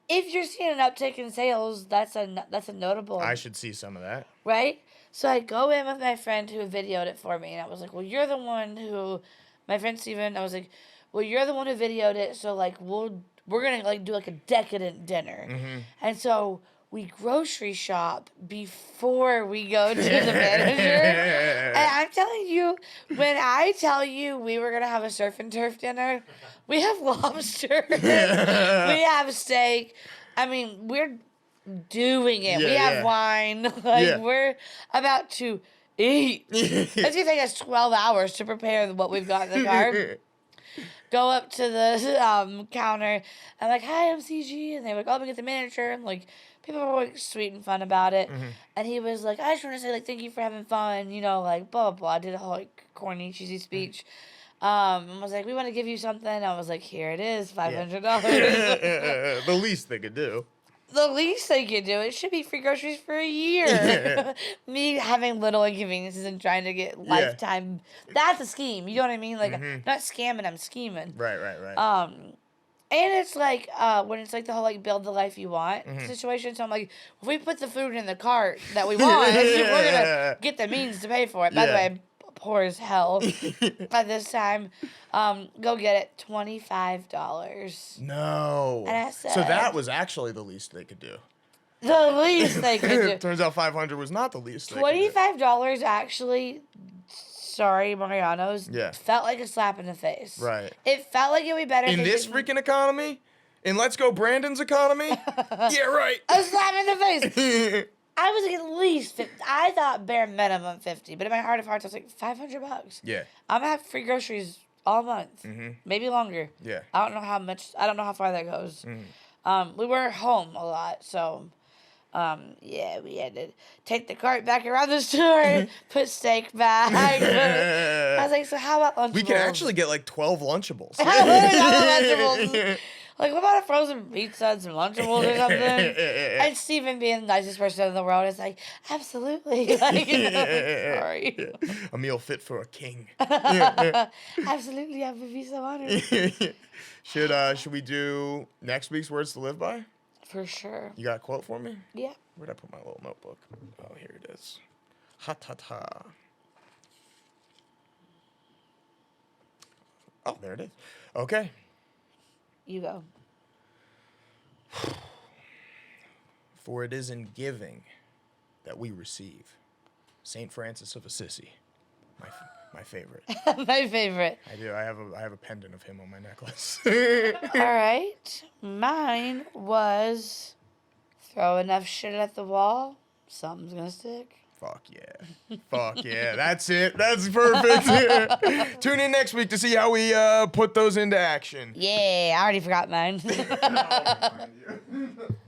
if you're seeing an uptick in sales, that's a notable. I should see some of that. Right? So I go in with my friend who videoed it for me, and I was like, well, you're the one who, my friend Steven, I was like, well, you're the one who videoed it, so like we're gonna like do like a decadent dinner. And so we grocery shop before we go to the manager. And I'm telling you, when I tell you we were gonna have a surf and turf dinner, we have lobster, we have steak. I mean, we're doing it. We Yeah, have yeah. wine. Yeah. We're about to eat. It's gonna take us 12 hours to prepare what we've got in the car. Go up to the counter. I'm like, hi, I'm CG. And they're like, oh, let me get the manager. And like, people were like sweet and fun about it. And he was like, I just want to say, like, thank you for having fun. You know, like, blah, blah, blah. I did a whole, like, corny, cheesy speech. And was like, we want to give you something. I was like, here it is, $500. The least they could do. The least they could do, it should be free groceries for a year. Me having little inconveniences and trying to get lifetime. That's a scheme. You know what I mean? Like, not scamming, I'm scheming. Right. And it's like when it's like the whole like build the life you want situation. So I'm like, if we put the food in the cart that we want, we're gonna get the means to pay for it. By the way, I'm poor as hell at this time. Go get it, $25. No. And I So said- that was actually the least they could do. The least they could do. Turns out 500 was not the least. They could do. $25 actually. Sorry, Mariano's. Yeah. Felt like a slap in the face. Right. It felt like it would be better In if they this didn't- freaking economy, in Let's Go Brandon's economy, yeah, right. a slap in the face. I was like at least 50. I thought bare minimum 50, but in my heart of hearts, I was like $500. Yeah. I'm gonna have free groceries all month, maybe longer. Yeah. I don't know how much. I don't know how far that goes. We were home a lot, so yeah, we had to take the cart back around the store, put steak back. I was like, so how about Lunchables? We could actually get like 12 Lunchables. How about Lunchables? Like, what about a frozen pizza and some Lunchables or something? And Steven, being the nicest person in the world, is like, absolutely. Like, sorry. A meal fit for a king. Absolutely, I would be so honored. Should we do next week's words to live by? For sure. You got a quote for me? Yeah. Where'd I put my little notebook? Oh, here it is. Ha ta ta. Oh, there it is. Okay. You go. For it is in giving that we receive. Saint Francis of Assisi, my favorite. My favorite. I do. I have a pendant of him on my necklace. All right. Mine was throw enough shit at the wall, something's gonna stick. Fuck yeah. Fuck yeah. That's it. That's perfect. Tune in next week to see how we put those into action. Yeah, I already forgot mine.